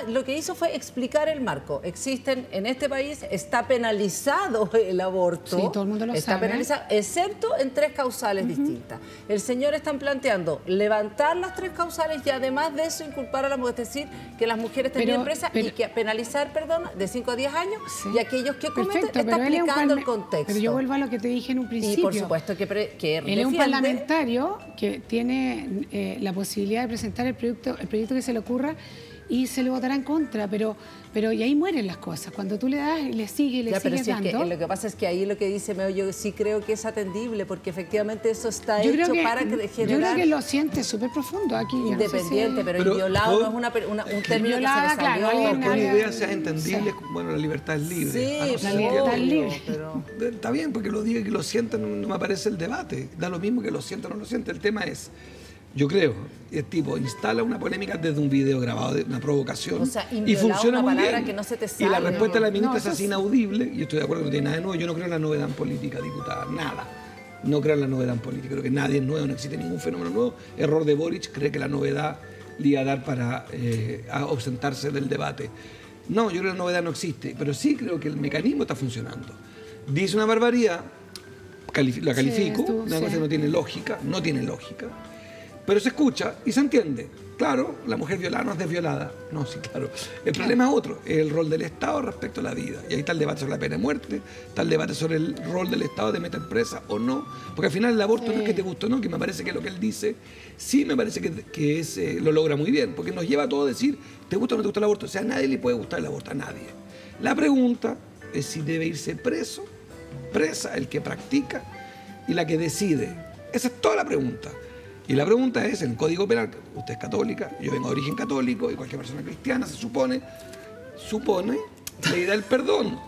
S1: lo que hizo fue explicar el marco. Existen en este país, está penalizado el aborto.
S2: Sí, todo el mundo lo
S1: está
S2: sabe.
S1: Penalizado, excepto en 3 causales distintas. El señor están planteando levantar las 3 causales y además de eso inculpar a la mujer, es decir, que las mujeres tendrían presa y que penalizar, de 5 a 10 años y aquellos que cometen, está explicando el contexto.
S2: Pero yo vuelvo a lo que te dije en un principio.
S1: Y por supuesto que
S2: él es un parlamentario que tiene la posibilidad de presentar el proyecto que se le ocurra y se le votará en contra, pero y ahí mueren las cosas. Cuando tú le das y le sigues dando...
S1: lo que pasa es que ahí lo que dice Meo, yo sí creo que es atendible, porque efectivamente eso está hecho para generar...
S2: Yo creo que lo siente súper profundo aquí.
S1: Independiente, pero violado no es un término
S2: violada,
S1: que se le salió.
S4: Claro, con ideas sean entendibles, bueno, la libertad es libre.
S1: Sí,
S2: la libertad es libre.
S4: Pero... Está bien, porque lo diga y que lo sientan, no me parece el debate. Da lo mismo que lo sientan o no lo sientan. El tema es... Yo creo, es tipo, instala una polémica desde un video grabado de una provocación,
S1: O sea,
S4: y funciona
S1: una
S4: muy
S1: palabra
S4: bien.
S1: que no se te
S4: Y
S1: sale.
S4: la respuesta de la ministra
S2: No,
S4: es
S2: eso
S4: así
S2: es-
S4: inaudible, y estoy de acuerdo que no tiene nada de nuevo. Yo no creo en la novedad en política, diputada, nada. No creo en la novedad en política, creo que nadie es nuevo, no existe ningún fenómeno nuevo. Error de Boric, cree que la novedad le iba a dar para ausentarse del debate. No, yo creo que la novedad no existe, pero sí creo que el mecanismo está funcionando. Dice una barbaridad, la califico,
S2: estuvo,
S4: una
S2: sí.
S4: cosa que no tiene lógica, pero se escucha y se entiende. Claro, la mujer violada no es desviolada. No, sí, claro. El problema es otro, el rol del Estado respecto a la vida. Y ahí está el debate sobre la pena de muerte, está el debate sobre el rol del Estado de meter presa o no. Porque al final el aborto no es que te guste o no, que me parece que lo que él dice, sí me parece que lo logra muy bien. Porque nos lleva a todos a decir, ¿te gusta o no te gusta el aborto? O sea, a nadie le puede gustar el aborto, a nadie. La pregunta es si debe irse presa el que practica y la que decide. Esa es toda la pregunta. Y la pregunta es, en el Código Penal, usted es católica, yo vengo de origen católico, y cualquier persona cristiana se supone, ley del perdón.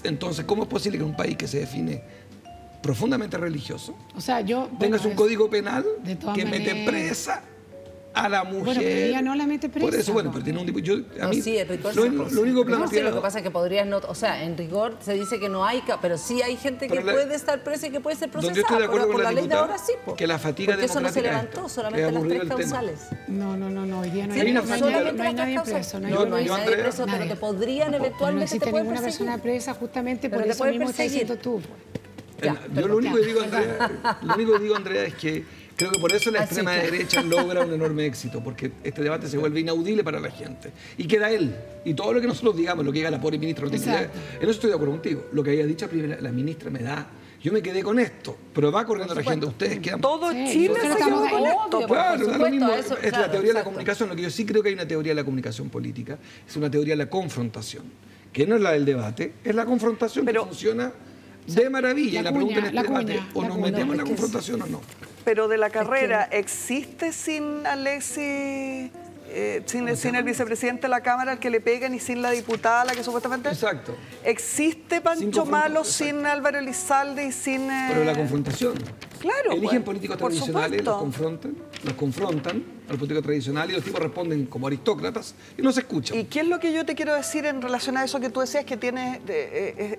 S4: Entonces, ¿cómo es posible que en un país que se define profundamente religioso
S2: O sea,
S4: tengas un Código Penal
S2: de todas
S4: que mete
S2: maneras-
S4: presa a la mujer?
S2: Bueno, pero ella no la mete presa.
S4: Por eso, bueno,
S2: po.
S4: pero tiene un tipo... A
S1: No,
S4: mí,
S1: sí, en rigor
S4: lo
S1: sí,
S4: único
S1: pues,
S4: lo único
S1: en rigor sí,
S4: planteado...
S1: lo que pasa es que podrías no, o sea, en rigor se dice que no hay, pero sí hay gente que
S4: Pero la-
S1: puede estar presa y que puede ser
S4: Donde
S1: procesada.
S4: yo estoy de acuerdo
S1: por
S4: con
S1: la
S4: la
S1: ley de
S4: diputada,
S1: ahora sí, po.
S4: que la fatiga
S1: Porque eso no se
S4: democrática es
S1: levantó,
S4: esto,
S1: solamente
S4: es
S1: las
S4: aburrido
S1: tres
S4: el tema.
S1: causales.
S2: No, hoy día no
S1: Sí,
S2: hay,
S4: Hay una
S2: no
S4: fatiga-
S2: hay
S1: solamente
S2: nadie
S1: las tres
S2: preso.
S1: causales.
S2: No hay
S1: No, no hay
S4: yo,
S1: nadie
S4: Andrea-
S1: preso, pero
S2: Nadie.
S1: te podrían
S2: No
S1: eventualmente
S2: existe
S1: te pueden
S2: ninguna
S1: perseguir.
S2: persona presa justamente
S1: Pero
S2: por
S1: te
S2: eso
S1: pueden
S2: mismo estás
S1: perseguir.
S2: diciendo tú.
S1: Ya,
S4: Yo
S1: perdón,
S4: lo único que
S2: ya,
S4: digo, Andrea, es que creo que por eso la
S1: Así
S4: extrema
S1: que-
S4: derecha logra un enorme éxito, porque este debate se vuelve inaudible para la gente. Y queda él. Y todo lo que nosotros digamos, lo que diga la pobre ministra, no tiene idea.
S2: Exacto.
S4: En eso estoy de acuerdo contigo. Lo que haya dicho la ministra me da... Yo me quedé con esto, pero va corriendo la gente. Ustedes quedan...
S3: Todo
S2: Sí,
S3: Chile
S2: nosotros
S3: se
S2: estamos
S3: quedó
S2: ahí.
S3: con esto.
S1: Obvio,
S3: pues.
S4: Claro, da lo
S1: supuesto,
S4: mismo.
S1: eso,
S4: Es
S1: claro,
S4: la teoría de la
S1: exacto.
S4: comunicación. Lo que yo sí creo que hay una teoría de la comunicación política, es una teoría de la confrontación, que no es la del debate, es la confrontación
S3: Pero-
S4: que funciona de maravilla. Y la pregunta en este
S2: la
S4: debate,
S2: cuña,
S4: o
S2: la
S4: nos
S2: cuña.
S4: metemos en la
S1: Es que
S4: confrontación o no.
S3: Pero de la carrera, ¿existe sin Alexis, sin el vicepresidente de la Cámara al que le pegan y sin la diputada a la que supuestamente...
S4: Exacto.
S3: ¿Existe
S4: Sin
S3: Pancho
S4: confrontación,
S3: Malo
S4: exacto.
S3: sin Álvaro Elizalde y sin...
S4: Pero la confrontación.
S3: Claro,
S4: Eligen
S3: pues,
S4: políticos
S3: por
S4: tradicionales, los
S3: supuesto.
S4: confrontan a los políticos tradicionales y los tipos responden como aristócratas y no se escuchan.
S3: ¿Y qué es lo que yo te quiero decir en relación a eso que tú decías, que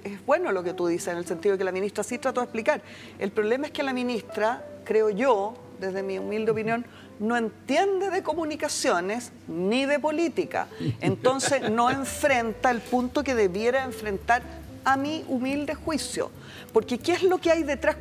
S3: es bueno lo que tú dices, en el sentido de que la ministra sí trató de explicar? El problema es que la ministra, creo yo, desde mi humilde opinión, no entiende de comunicaciones ni de política. Entonces no enfrenta el punto que debiera enfrentar, a mi humilde juicio. Porque ¿qué es lo que hay detrás?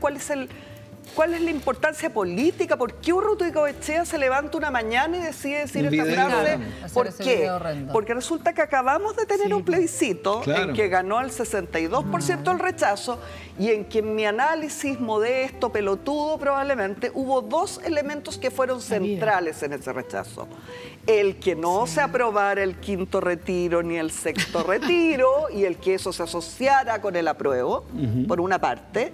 S3: ¿Cuál es la importancia política? ¿Por qué Urrutia Goicoechea se levanta una mañana y decide decir
S4: Un
S3: esta
S4: video.
S3: frase?
S1: Claro, hacer
S3: ¿Por
S1: ese
S3: qué?
S1: video horrendo.
S3: Porque resulta que acabamos de tener un plebiscito
S4: Claro.
S3: en que ganó el 62% el rechazo y en que en mi análisis modesto, pelotudo probablemente, hubo dos elementos que fueron centrales en ese rechazo. El que no se aprobara el quinto retiro ni el sexto retiro y el que eso se asociara con el apruebo, por una parte.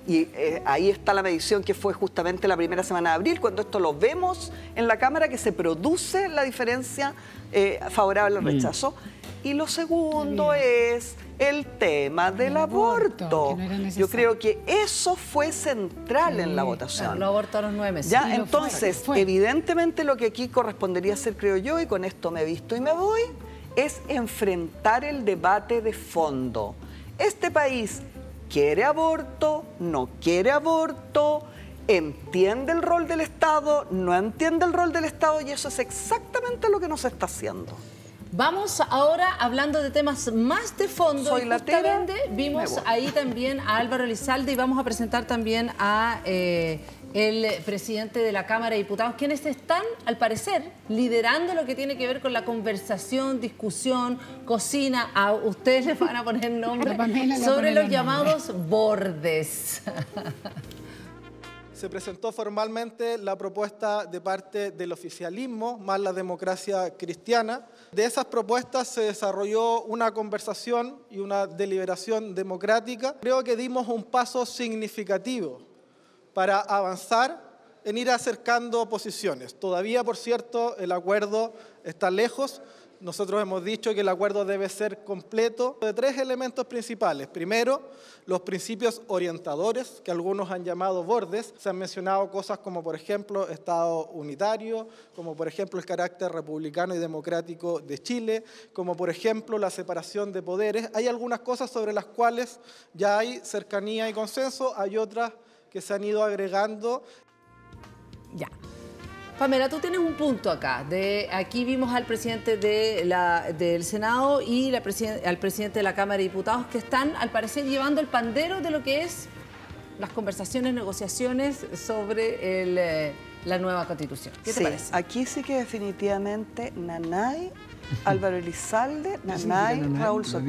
S3: Y ahí está la medición que fue justamente la primera semana de abril, cuando esto lo vemos en la Cámara, que se produce la diferencia favorable al rechazo. Y lo segundo es el tema del
S2: aborto,
S3: aborto.
S2: que no era
S3: Yo
S2: necesario.
S3: creo que eso fue central en la votación.
S1: Lo abortó a los 9 meses.
S3: Ya,
S2: Y lo
S3: entonces,
S2: fue.
S3: evidentemente lo que aquí correspondería hacer, creo yo, y con esto me visto y me voy, es enfrentar el debate de fondo. Este país quiere aborto, no quiere aborto, entiende el rol del Estado, no entiende el rol del Estado, y eso es exactamente lo que nos está haciendo.
S1: Vamos ahora hablando de temas más de fondo.
S3: Soy
S1: y
S3: latera,
S1: justamente
S3: me
S1: vimos
S3: voy.
S1: ahí también a Álvaro Elizalde y vamos a presentar también a el presidente de la Cámara de Diputados, quienes están, al parecer, liderando lo que tiene que ver con la conversación, discusión, cocina. A ustedes les van a poner nombre
S2: A Pamela le va a
S1: sobre
S2: poner
S1: los
S2: el
S1: llamados bordes.
S10: Se presentó formalmente la propuesta de parte del oficialismo, más la democracia cristiana. De esas propuestas se desarrolló una conversación y una deliberación democrática. Creo que dimos un paso significativo para avanzar en ir acercando posiciones. Todavía, por cierto, el acuerdo está lejos Nosotros hemos dicho que el acuerdo debe ser completo de 3 elementos principales. Primero, los principios orientadores, que algunos han llamado bordes. Se han mencionado cosas como, por ejemplo, Estado unitario, como, por ejemplo, el carácter republicano y democrático de Chile, como, por ejemplo, la separación de poderes. Hay algunas cosas sobre las cuales ya hay cercanía y consenso, hay otras que se han ido agregando.
S1: Ya. Pamela, tú tienes un punto acá. Aquí vimos al presidente del Senado y al presidente de la Cámara de Diputados que están, al parecer, llevando el pandero de lo que es las conversaciones, negociaciones sobre la nueva Constitución. ¿Qué te parece?
S3: Aquí sí que definitivamente Nanay, Álvaro Elizalde, Nanay, Raúl Soto.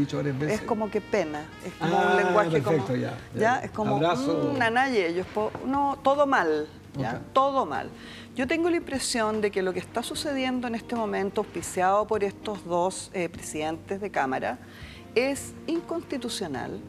S3: Es como que pena, es como un lenguaje
S4: perfecto,
S3: como...
S4: ya.
S3: Es como
S4: Abrazo.
S3: Nanay y ellos, no, todo mal, ¿ya?
S4: Okay.
S3: Todo mal. Yo tengo la impresión de que lo que está sucediendo en este momento, auspiciado por estos dos presidentes de Cámara, es inconstitucional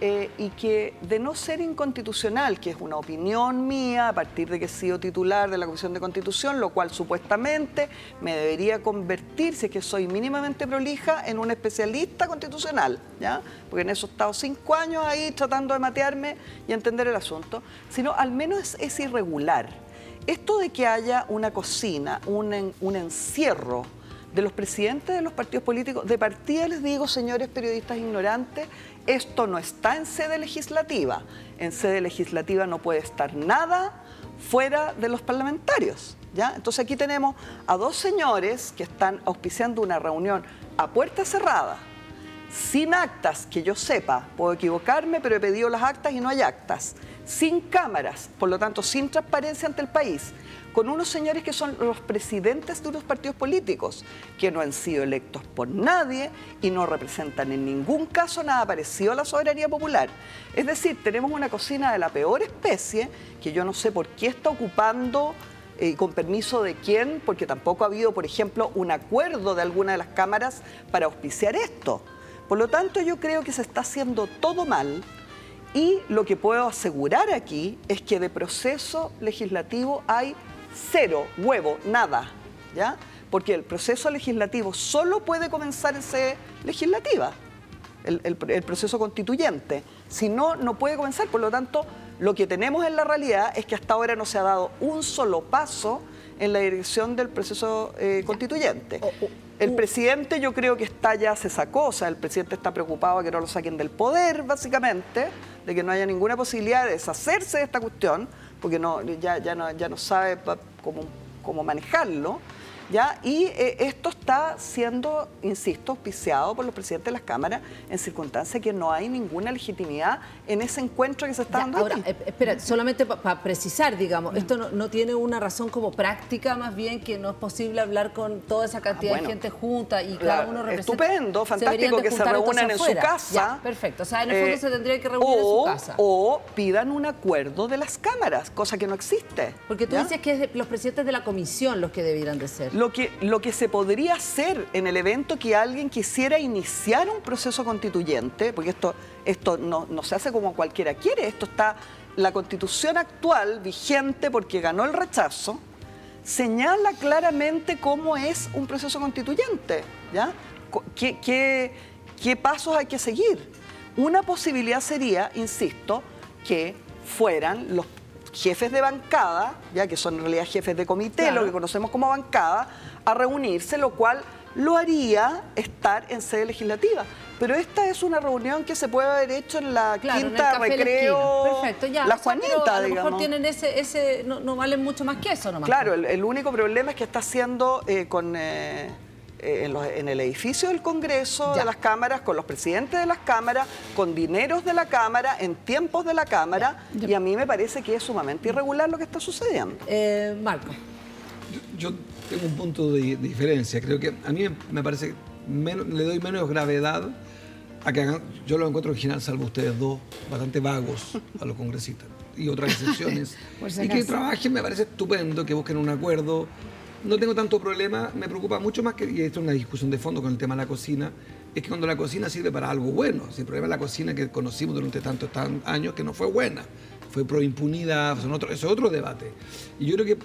S3: y que de no ser inconstitucional, que es una opinión mía a partir de que he sido titular de la Comisión de Constitución, lo cual supuestamente me debería convertir, si es que soy mínimamente prolija, en un especialista constitucional, ¿ya? Porque en eso he estado 5 años ahí tratando de matearme y entender el asunto, sino al menos es irregular. Esto de que haya una cocina, un encierro de los presidentes de los partidos políticos, de partida les digo, señores periodistas ignorantes, esto no está en sede legislativa. En sede legislativa no puede estar nada fuera de los parlamentarios, ¿ya? Entonces aquí tenemos a 2 señores que están auspiciando una reunión a puerta cerrada, sin actas, que yo sepa, puedo equivocarme, pero he pedido las actas y no hay actas, sin cámaras, por lo tanto sin transparencia ante el país, con unos señores que son los presidentes de unos partidos políticos, que no han sido electos por nadie y no representan en ningún caso nada parecido a la soberanía popular. Es decir, tenemos una cocina de la peor especie, que yo no sé por qué está ocupando, con permiso de quién, porque tampoco ha habido, por ejemplo, un acuerdo de alguna de las cámaras para auspiciar esto. Por lo tanto, yo creo que se está haciendo todo mal y lo que puedo asegurar aquí es que de proceso legislativo hay 0, huevo, nada, ¿ya? Porque el proceso legislativo solo puede comenzar en sede legislativa, el proceso constituyente. Si no, no puede comenzar. Por lo tanto, lo que tenemos en la realidad es que hasta ahora no se ha dado un solo paso en la dirección del proceso constituyente. El presidente yo creo que se sacó, o sea, el presidente está preocupado de que no lo saquen del poder, básicamente, de que no haya ninguna posibilidad de deshacerse de esta cuestión, porque ya no sabe cómo manejarlo, ¿ya? Y esto está siendo, insisto, auspiciado por los presidentes de las cámaras en circunstancias que no hay ninguna legitimidad en ese encuentro que se está dando
S1: ahora,
S3: aquí.
S1: Espera, solamente para precisar, digamos, esto no tiene una razón como práctica, más bien que no es posible hablar con toda esa cantidad de gente junta y cada uno representa...
S3: Estupendo, fantástico que se reúnan en su casa.
S1: Ya, perfecto, o sea, en el fondo se tendría que reunir en su casa.
S3: O pidan un acuerdo de las cámaras, cosa que no existe.
S1: Porque tú dices que es los presidentes de la comisión los que debieran de ser.
S3: Lo que se podría hacer en el evento que alguien quisiera iniciar un proceso constituyente, porque esto no se hace como cualquiera quiere, esto está, la Constitución actual, vigente porque ganó el rechazo, señala claramente cómo es un proceso constituyente, ¿ya? ¿Qué pasos hay que seguir? Una posibilidad sería, insisto, que fueran los jefes de bancada, ya que son en realidad jefes de comité, claro, lo que conocemos como bancada, a reunirse, lo cual lo haría estar en sede legislativa. Pero esta es una reunión que se puede haber hecho en la quinta recreo,
S1: perfecto, ya,
S3: la Juanita,
S1: a lo
S3: digamos.
S1: mejor tienen no valen mucho más que eso nomás.
S3: Claro, el único problema es que está haciendo en el edificio del Congreso, de las cámaras, con los presidentes de las cámaras, con dineros de la Cámara, en tiempos de la Cámara, y a mí me parece que es sumamente irregular lo que está sucediendo.
S1: Marco.
S4: Yo tengo un punto de diferencia. Creo que a mí me parece que le doy menos gravedad a que hagan, yo lo encuentro original, salvo ustedes dos, bastante vagos a los congresistas, y otras excepciones. Y que trabajen, me parece estupendo, que busquen un acuerdo. No tengo tanto problema, me preocupa mucho más que, y esto es una discusión de fondo con el tema de la cocina, es que cuando la cocina sirve para algo bueno, el problema es la cocina que conocimos durante tantos años que no fue buena, fue pro impunidad, eso es otro debate. Y yo creo que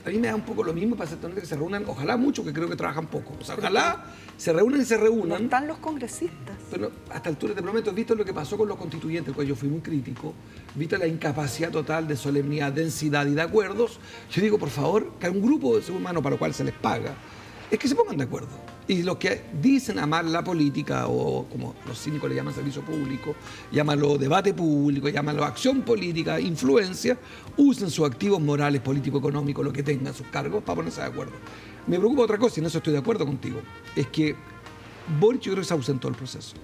S4: a mí me da un poco lo mismo para ser que se reúnan, ojalá mucho, que creo que trabajan poco. O sea, ojalá se reúnan y se reúnan.
S3: No están los congresistas.
S4: Pero hasta altura, te prometo, visto lo que pasó con los constituyentes, cuando yo fui muy crítico, visto la incapacidad total de solemnidad, densidad y de acuerdos, yo digo, por favor, que un grupo de seres humanos para lo cual se les paga, es que se pongan de acuerdo. Y los que dicen amar la política, o como los cínicos le llaman servicio público, llámalo debate público, llámalo acción política, influencia, usen sus activos morales, político, económico, lo que tengan, sus cargos, para ponerse de acuerdo. Me preocupa otra cosa, y en eso estoy de acuerdo contigo, es que Boric yo creo que se ausentó del proceso.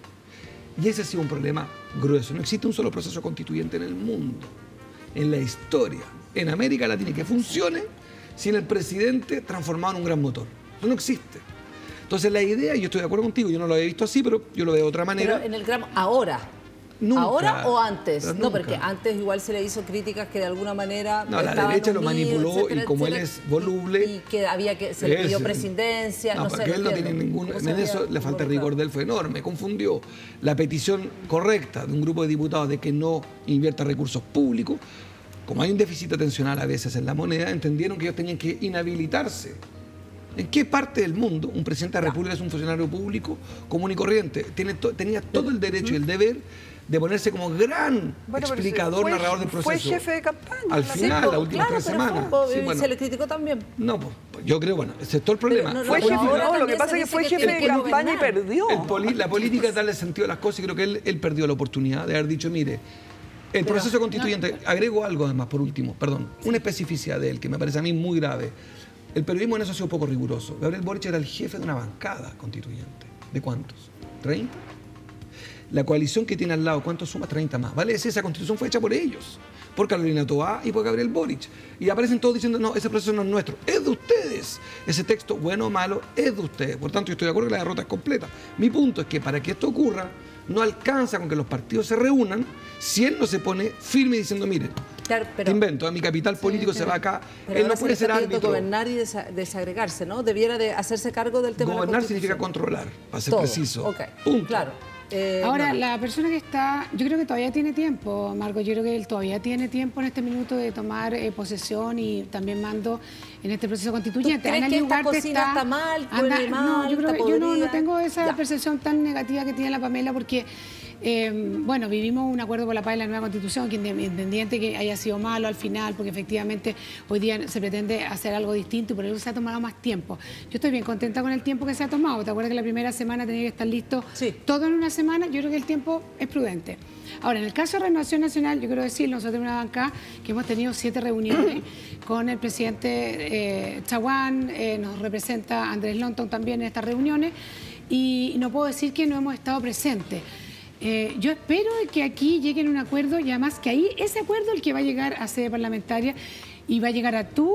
S4: Y ese ha sido un problema grueso. No existe un solo proceso constituyente en el mundo, en la historia, en América Latina, que funcione sin el presidente transformado en un gran motor. Eso no existe. Entonces la idea, y yo estoy de acuerdo contigo, yo no lo había visto así, pero yo lo veo de otra manera.
S1: Pero en el gran ahora.
S4: Nunca,
S1: ¿Ahora o antes?
S4: pero
S1: No,
S4: nunca.
S1: porque antes igual se le hizo críticas que de alguna manera.
S4: No, la
S1: estaban
S4: derecha lo
S1: unidos,
S4: manipuló,
S1: etcétera,
S4: y como
S1: etcétera,
S4: él es voluble.
S1: Y que había que. Se le pidió
S4: Ese.
S1: presidencia.
S4: No,
S1: No
S4: porque
S1: sé,
S4: él no tiene ningún. En eso la falta de rigor de él fue enorme. Confundió la petición correcta de un grupo de diputados de que no invierta recursos públicos. Como hay un déficit atencional a veces en la moneda, entendieron que ellos tenían que inhabilitarse. ¿En qué parte del mundo un presidente de la República es un funcionario público común y corriente? Tenía todo el derecho y el deber de ponerse como gran explicador, narrador del proceso.
S3: Fue jefe de campaña.
S4: Al final, las últimas 3 semanas.
S1: Sí, bueno. Se le criticó también.
S4: No, pues yo creo, bueno, ese es todo el problema.
S3: Fue jefe, no, lo que pasa es que fue jefe de campaña y perdió.
S4: La política es darle sentido a las cosas, y creo que él perdió la oportunidad de haber dicho, mire, el proceso constituyente, agrego algo además, por último, perdón, una especificidad de él que me parece a mí muy grave. El periodismo en eso ha sido poco riguroso. Gabriel Boric era el jefe de una bancada constituyente. ¿De cuántos? ¿30? La coalición que tiene al lado, ¿cuántos suma? 30 más. ¿Vale? Esa constitución fue hecha por ellos, por Carolina Toá y por Gabriel Boric. Y aparecen todos diciendo, no, ese proceso no es nuestro, es de ustedes. Ese texto, bueno o malo, es de ustedes. Por tanto, yo estoy de acuerdo que la derrota es completa. Mi punto es que para que esto ocurra, no alcanza con que los partidos se reúnan si él no se pone firme diciendo, miren,
S1: claro, pero,
S4: te invento, mi capital político se va acá,
S1: pero
S4: él no puede ser árbitro.
S1: Gobernar y desagregarse, ¿no? Debiera de hacerse cargo del tema.
S4: Gobernar significa controlar, para ser preciso.
S1: Okay.
S4: Punto.
S1: Claro.
S2: Ahora, la persona que está, yo creo que todavía tiene tiempo, Marco, yo creo que él todavía tiene tiempo en este minuto de tomar posesión y también mando en este proceso constituyente.
S1: ¿Crees que esta cocina está mal, huele mal,
S2: no, yo creo que yo no tengo esa
S1: ya.
S2: percepción tan negativa que tiene la Pamela, porque bueno, vivimos un acuerdo por la paz en la nueva Constitución, que independiente que haya sido malo al final, porque efectivamente hoy día se pretende hacer algo distinto y por eso se ha tomado más tiempo. Yo estoy bien contenta con el tiempo que se ha tomado. ¿Te acuerdas que la primera semana tenía que estar listo todo en una semana? Yo creo que el tiempo es prudente. Ahora, en el caso de Renovación Nacional, yo quiero decir, nosotros en una banca que hemos tenido 7 reuniones con el presidente Chaguán, nos representa Andrés Lonton también en estas reuniones, y no puedo decir que no hemos estado presentes. Yo espero que aquí lleguen a un acuerdo, y además que ahí ese acuerdo el que va a llegar a sede parlamentaria y va a llegar a tu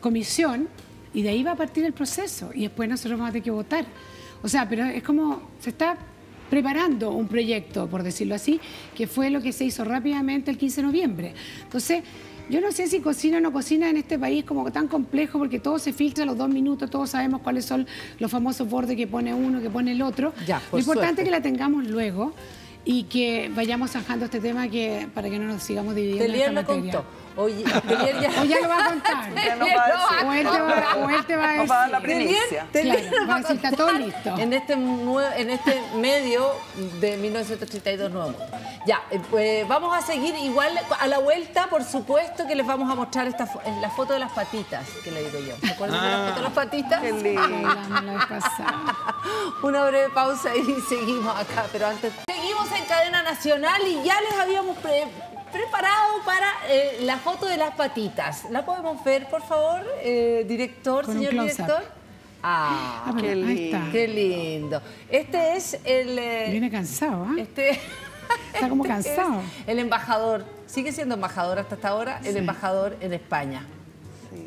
S2: comisión, y de ahí va a partir el proceso, y después nosotros vamos a tener que votar. O sea, pero es como se está preparando un proyecto, por decirlo así, que fue lo que se hizo rápidamente el 15 de noviembre. Entonces, yo no sé si cocina o no cocina en este país como tan complejo, porque todo se filtra a los 2 minutos, todos sabemos cuáles son los famosos bordes que pone uno, que pone el otro.
S1: Ya,
S2: lo importante es que la tengamos luego y que vayamos zanjando este tema para que no nos sigamos dividiendo en esta materia.
S1: Contó. Oye, ya...
S2: O ya lo va a contar.
S3: Ya no va a decir.
S2: O él te va a decir.
S3: Nos va a dar la primicia.
S2: Claro, va a decir, está todo listo.
S1: En este medio de 1932 Nuevo Mundo. Ya, vamos a seguir igual a la vuelta, por supuesto que les vamos a mostrar la foto de las patitas, que le digo yo. ¿Se acuerdan de la foto de las patitas?
S3: Qué lindo.
S2: La vez pasada.
S1: Una breve pausa y seguimos acá, pero antes... Seguimos en Cadena Nacional y ya les habíamos preparado para la foto de las patitas. ¿La podemos ver, por favor, director,
S2: con
S1: señor director? Ah,
S3: qué lindo.
S1: Qué lindo. Este es el...
S2: Viene cansado, ¿ah? Está como
S1: este
S2: cansado.
S1: El embajador, sigue siendo embajador hasta esta hora, el embajador en España.
S3: Sí.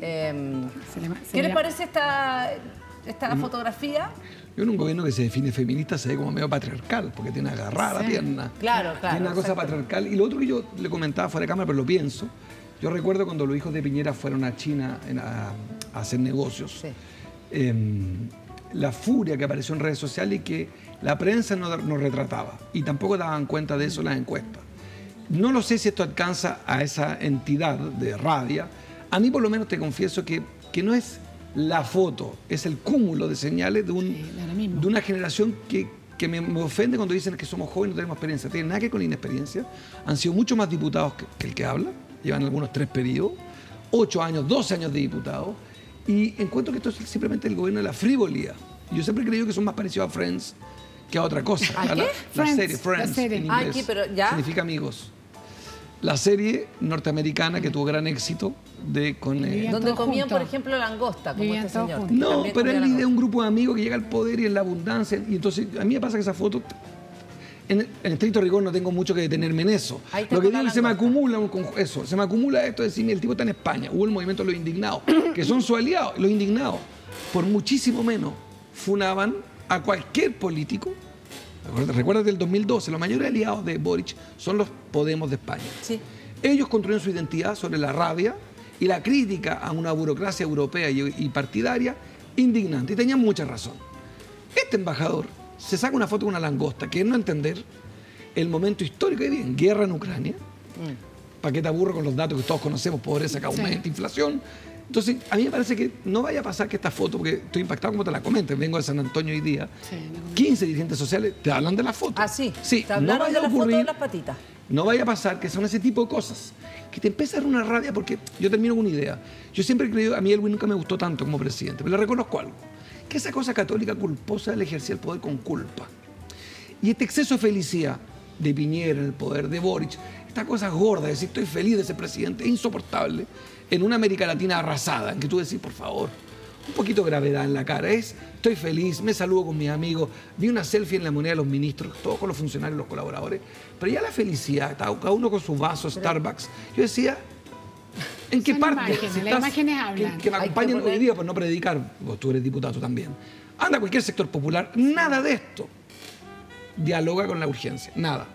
S1: ¿Qué le parece esta fotografía?
S4: Yo en un gobierno que se define feminista se ve como medio patriarcal, porque tiene agarrada la pierna.
S1: Claro.
S4: Tiene una cosa patriarcal. Y lo otro que yo le comentaba fuera de cámara, pero lo pienso, yo recuerdo cuando los hijos de Piñera fueron a China a hacer negocios, la furia que apareció en redes sociales y que la prensa no retrataba. Y tampoco daban cuenta de eso las encuestas. No lo sé si esto alcanza a esa entidad de Rabia A mí por lo menos te confieso que no es la foto, es el cúmulo de señales de una generación que me ofende cuando dicen que somos jóvenes y no tenemos experiencia. Tiene nada que ver con la inexperiencia. Han sido mucho más diputados que el que habla. Llevan algunos 3 periodos, 8 años, 12 años de diputado. Y encuentro que esto es simplemente el gobierno de la frivolidad. Yo siempre he creído que son más parecidos a Friends que a otra cosa.
S1: ¿A qué?
S4: La serie Friends, en inglés,
S1: aquí, pero ya.
S4: significa amigos. La serie norteamericana que tuvo gran éxito donde
S1: comían, por ejemplo, langosta, como este señor.
S4: No, pero es la idea de un grupo de amigos que llega al poder y en la abundancia. Y entonces, a mí me pasa que esa foto, en estricto rigor, no tengo mucho que detenerme en eso. Lo que digo es que se me acumula esto de decir, el tipo está en España. Hubo el movimiento de los indignados, que son sus aliados. Los indignados, por muchísimo menos, funaban a cualquier político. Recuerda del 2012, los mayores aliados de Boric son los Podemos de España.
S1: Sí.
S4: Ellos construyen su identidad sobre la rabia y la crítica a una burocracia europea y partidaria indignante. Y tenían mucha razón. Este embajador se saca una foto con una langosta, que es no entender el momento histórico que vive en guerra en Ucrania. ¿Para qué te aburro con los datos que todos conocemos? Pobreza que aumenta, inflación. Entonces, a mí me parece que no vaya a pasar que esta foto, porque estoy impactado como te la comento, vengo de San Antonio hoy día, 15 dirigentes sociales te hablan de la foto.
S1: Ah, sí.
S4: Sí,
S1: te hablaron de la foto de las patitas.
S4: No vaya a pasar que son ese tipo de cosas que te empieza a dar una rabia, porque yo termino con una idea. Yo siempre he creído, a mí Elwin nunca me gustó tanto como presidente, pero le reconozco algo, que esa cosa católica culposa él ejercía el poder con culpa. Y este exceso de felicidad de Piñera en el poder, de Boric, esta cosa gorda de decir estoy feliz de ser presidente, es insoportable en una América Latina arrasada, en que tú decís, por favor, un poquito de gravedad en la cara. Estoy feliz, me saludo con mis amigos, vi una selfie en la moneda de los ministros, todos con los funcionarios, los colaboradores, pero ya la felicidad, cada uno con su vaso Starbucks. Yo decía, ¿en qué parte?
S2: Las imágenes hablan.
S4: Que me acompañen hoy día por no predicar, vos tú eres diputado también. Anda a cualquier sector popular, nada de esto dialoga con la urgencia, nada.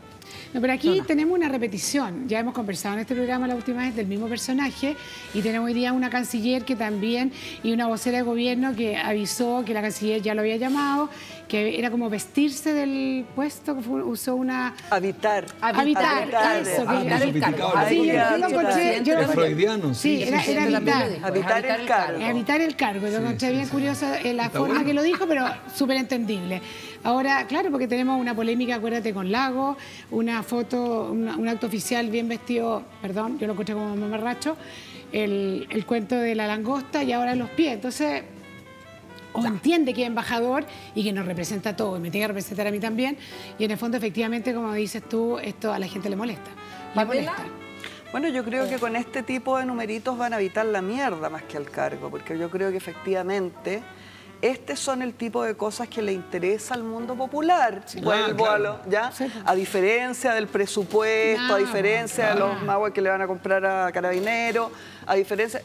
S2: No, pero aquí tenemos una repetición. Ya hemos conversado en este programa la última vez del mismo personaje y tenemos hoy día una canciller que también y una vocera de gobierno que avisó que la canciller ya lo había llamado, que era como vestirse del puesto, que usó una...
S3: Habitar
S2: eso. Habitar
S1: el cargo.
S2: Sí, yo lo encontré...
S4: Es freudiano,
S2: sí. Era habitar.
S3: Habitar el cargo.
S2: Habitar el cargo. Yo encontré bien curiosa la forma que lo dijo, pero súper entendible. Ahora, claro, porque tenemos una polémica, acuérdate, con Lago, una foto, un acto oficial bien vestido, perdón, yo lo encontré como mamarracho, el cuento de la langosta y ahora los pies. Entonces, o entiende que es embajador y que nos representa a todos, y me tiene que representar a mí también, y en el fondo, efectivamente, como dices tú, esto a la gente le molesta. Le molesta.
S3: Bueno, yo creo que con este tipo de numeritos van a evitar la mierda más que al cargo, porque yo creo que efectivamente... Estos son el tipo de cosas que le interesa al mundo popular. Vuelvo a diferencia del presupuesto, a diferencia de los magos que le van a comprar a Carabineros, a diferencia...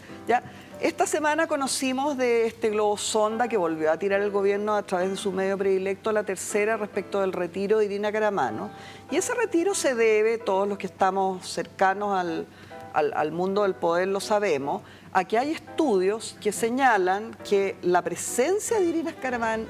S3: Esta semana conocimos de este globo sonda que volvió a tirar el gobierno a través de su medio predilecto, la tercera, respecto del retiro de Irina Caramano. Y ese retiro se debe, todos los que estamos cercanos al mundo del poder lo sabemos, a que hay estudios que señalan que la presencia de Irina Caramano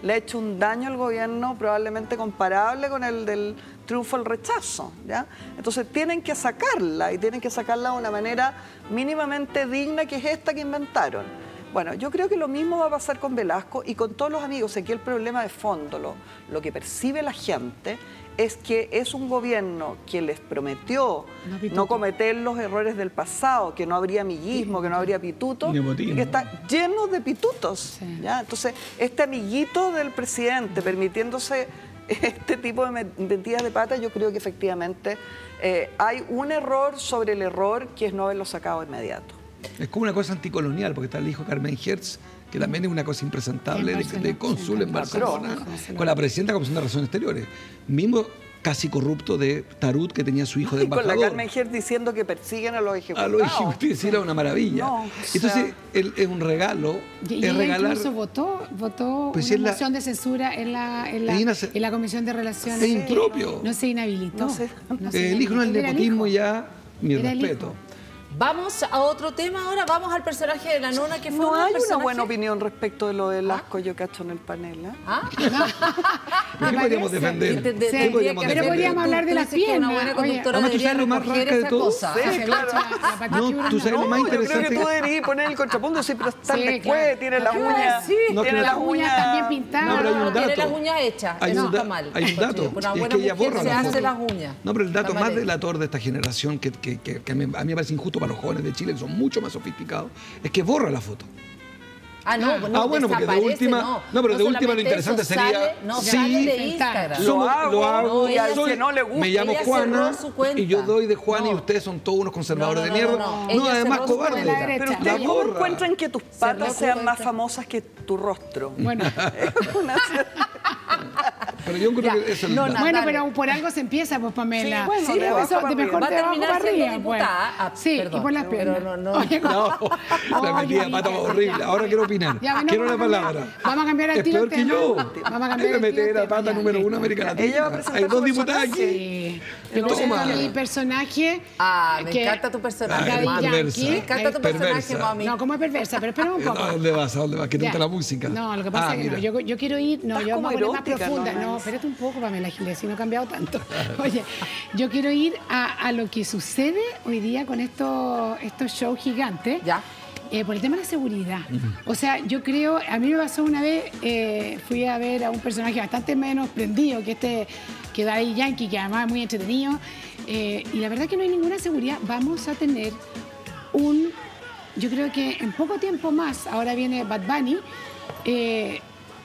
S3: le ha hecho un daño al gobierno probablemente comparable con el del triunfo al rechazo, ¿ya? Entonces tienen que sacarla y tienen que sacarla de una manera mínimamente digna, que es esta que inventaron. Bueno, yo creo que lo mismo va a pasar con Velasco y con todos los amigos. Aquí el problema de fondo, lo que percibe la gente es que es un gobierno que les prometió no cometer los errores del pasado, que no habría amiguismo, que no habría pituto, y que está lleno de pitutos. ¿Ya? Entonces, este amiguito del presidente permitiéndose este tipo de metidas de pata, yo creo que efectivamente hay un error sobre el error, que es no haberlo sacado de inmediato.
S4: Es como una cosa anticolonial, porque está el hijo Carmen Hertz, que también es una cosa impresentable de cónsul en Barcelona, con la presidenta de la Comisión de Relaciones Exteriores. Mismo casi corrupto de Tarut, que tenía su hijo de embajador.
S3: Y con la Carmen Hertz diciendo que persiguen a los ejecutados.
S4: A los ejecutados, sí, era una maravilla. No, entonces, es un regalo.
S2: Y
S4: es regalar...
S2: incluso votó pues una moción de censura en la Comisión de Relaciones.
S4: Es impropio.
S2: No se inhabilitó.
S4: El hijo no es el nepotismo ya, mi respeto.
S1: Vamos a otro tema ahora, vamos al personaje de la nona, que fue
S3: No hay
S1: personaje...
S3: una buena opinión respecto de lo del asco yo cacho en el panel.
S4: ¿Qué podríamos defender?
S2: Sí, pero podríamos hablar de las piernas.
S1: Una buena conductora
S4: Además, tú
S1: debería
S4: sabes lo más
S1: recoger
S4: rasca de
S1: esa
S4: todo.
S1: cosa.
S3: Sí, claro.
S4: No, tú sabes lo más
S3: Yo creo
S4: interesante.
S3: que tú deberías poner el contrapunto, sí, pero está
S2: Sí,
S3: después,
S2: claro.
S3: tiene las
S2: Claro,
S3: uñas,
S1: sí.
S4: No,
S3: tiene
S4: que
S3: las
S2: Las uñas
S3: uñas
S2: también pintadas.
S4: No, pero hay un
S1: Tiene
S4: dato.
S1: las uñas hechas,
S4: Hay
S1: eso
S4: un,
S1: está mal.
S4: hay un dato,
S1: Una
S4: y es
S1: buena
S4: que ella
S1: mujer
S4: borra
S1: se
S4: la
S1: hace
S4: foto.
S1: las uñas.
S4: No, pero el dato
S1: Está
S4: más
S1: mal
S4: delator de esta generación, que a mí me parece injusto para los jóvenes de Chile, que son mucho más sofisticados, es que borra la foto.
S1: Ah, no, no,
S4: bueno, porque de
S1: desaparece,
S4: última, no, pero de última lo
S1: solamente
S4: interesante
S1: eso,
S4: sería,
S1: sale, no,
S4: sí,
S1: sale de Instagram.
S3: Lo hago, y al
S1: soy-
S3: que no le gusta.
S4: me llamo
S1: Ella
S4: Juana
S1: cerró su cuenta.
S4: y yo doy de Juana y
S1: No.
S4: ustedes son todos unos conservadores
S1: No, no,
S4: de mierda.
S1: no.
S4: No,
S1: Ella
S4: además
S1: cerró su cuenta.
S4: cobarde.
S2: La derecha.
S3: Pero
S4: La
S3: ustedes no
S4: borra.
S3: encuentran que tus
S1: Cerró
S3: patas
S1: su
S3: sean
S1: cuenta.
S3: más famosas que tu rostro.
S2: Bueno,
S4: Pero yo creo que eso es el
S1: no,
S4: dato.
S2: bueno,
S1: dale.
S2: pero por algo se empieza, pues, Pamela.
S3: Sí, bueno,
S2: Sí,
S3: de abajo
S2: eso,
S3: para
S2: de mejor
S1: Va a
S2: de abajo
S1: terminar
S2: para
S1: siendo
S2: arriba, pues.
S1: diputada. Ah,
S2: Sí,
S1: perdón,
S2: y por las
S1: pero
S2: piernas.
S1: no.
S2: Oye,
S4: No, la
S2: Oye,
S4: metida de pata
S2: Anita.
S4: horrible. Ahora quiero opinar.
S2: Ya, bueno,
S4: Quiero la
S2: vamos a cambiar-
S4: palabra.
S2: vamos a cambiar el
S4: Es
S2: tiro
S4: peor
S2: de
S4: que
S2: tema.
S4: yo.
S2: Vamos a cambiar
S4: Hay que
S2: el tiro
S4: meter
S2: de
S4: a pata
S2: tema,
S4: número
S2: listo.
S4: uno América Latina.
S3: Ella va a presentar
S4: Hay dos
S3: su
S4: diputadas
S3: personaje.
S4: aquí.
S2: Sí.
S4: ¿Qué
S2: Yo
S4: toma?
S2: presento mi personaje.
S1: Ah, me
S2: que-
S1: encanta tu personaje,
S2: Daddy
S1: mami.
S4: perversa.
S2: Yankee.
S1: Me encanta tu personaje,
S4: Perversa.
S1: mami.
S2: No, como es perversa, pero espera un poco.
S4: ¿A dónde vas? ¿A dónde vas? ¿Que te
S2: Ya.
S4: gusta la música?
S2: No, lo que pasa es que no.
S4: mira.
S2: Yo quiero ir. No,
S3: Estás
S2: yo
S3: como
S2: me voy a poner más
S3: erótica,
S2: profunda.
S3: ¿no?
S2: No, espérate un poco, Pamela Giles, si no he cambiado tanto. Oye, yo quiero ir a lo que sucede hoy día con estos shows gigantes.
S1: Ya.
S2: Por el tema de la seguridad. O sea, yo creo, a mí me pasó una vez, fui a ver a un personaje bastante menos prendido que Daddy Yankee, que además es muy entretenido, y la verdad que no hay ninguna seguridad. Vamos a tener yo creo que en poco tiempo más, ahora viene Bad Bunny,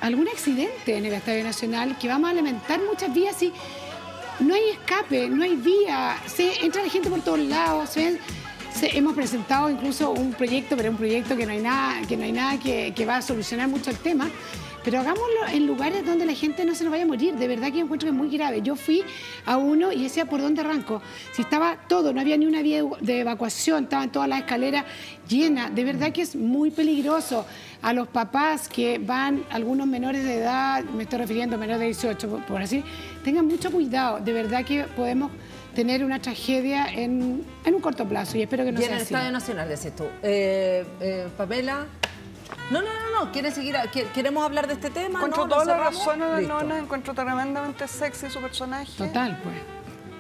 S2: algún accidente en el Estadio Nacional que vamos a lamentar muchas vías y no hay escape, no hay vía, entra la gente por todos lados, hemos presentado incluso un proyecto, pero un proyecto que no hay nada que va a solucionar mucho el tema, pero hagámoslo en lugares donde la gente no se nos vaya a morir. De verdad que yo encuentro que es muy grave. Yo fui a uno y decía, ¿por dónde arranco? Si estaba todo, no había ni una vía de evacuación, estaban todas las escaleras llenas. De verdad que es muy peligroso. A los papás que van, algunos menores de edad, me estoy refiriendo a menores de 18, por así, tengan mucho cuidado. De verdad que podemos tener una tragedia en un corto plazo y espero que no
S1: Y en
S2: sea
S1: el
S2: así.
S1: Estadio Nacional, decís tú. Pamela. No. ¿Quieres seguir? ¿Queremos hablar de este tema?
S3: Encuentro
S1: ¿No?
S3: toda
S1: ¿Nos
S3: la
S1: cerramos?
S3: razón a la
S1: Listo.
S3: nona, encuentro tremendamente sexy su personaje.
S2: Total, pues.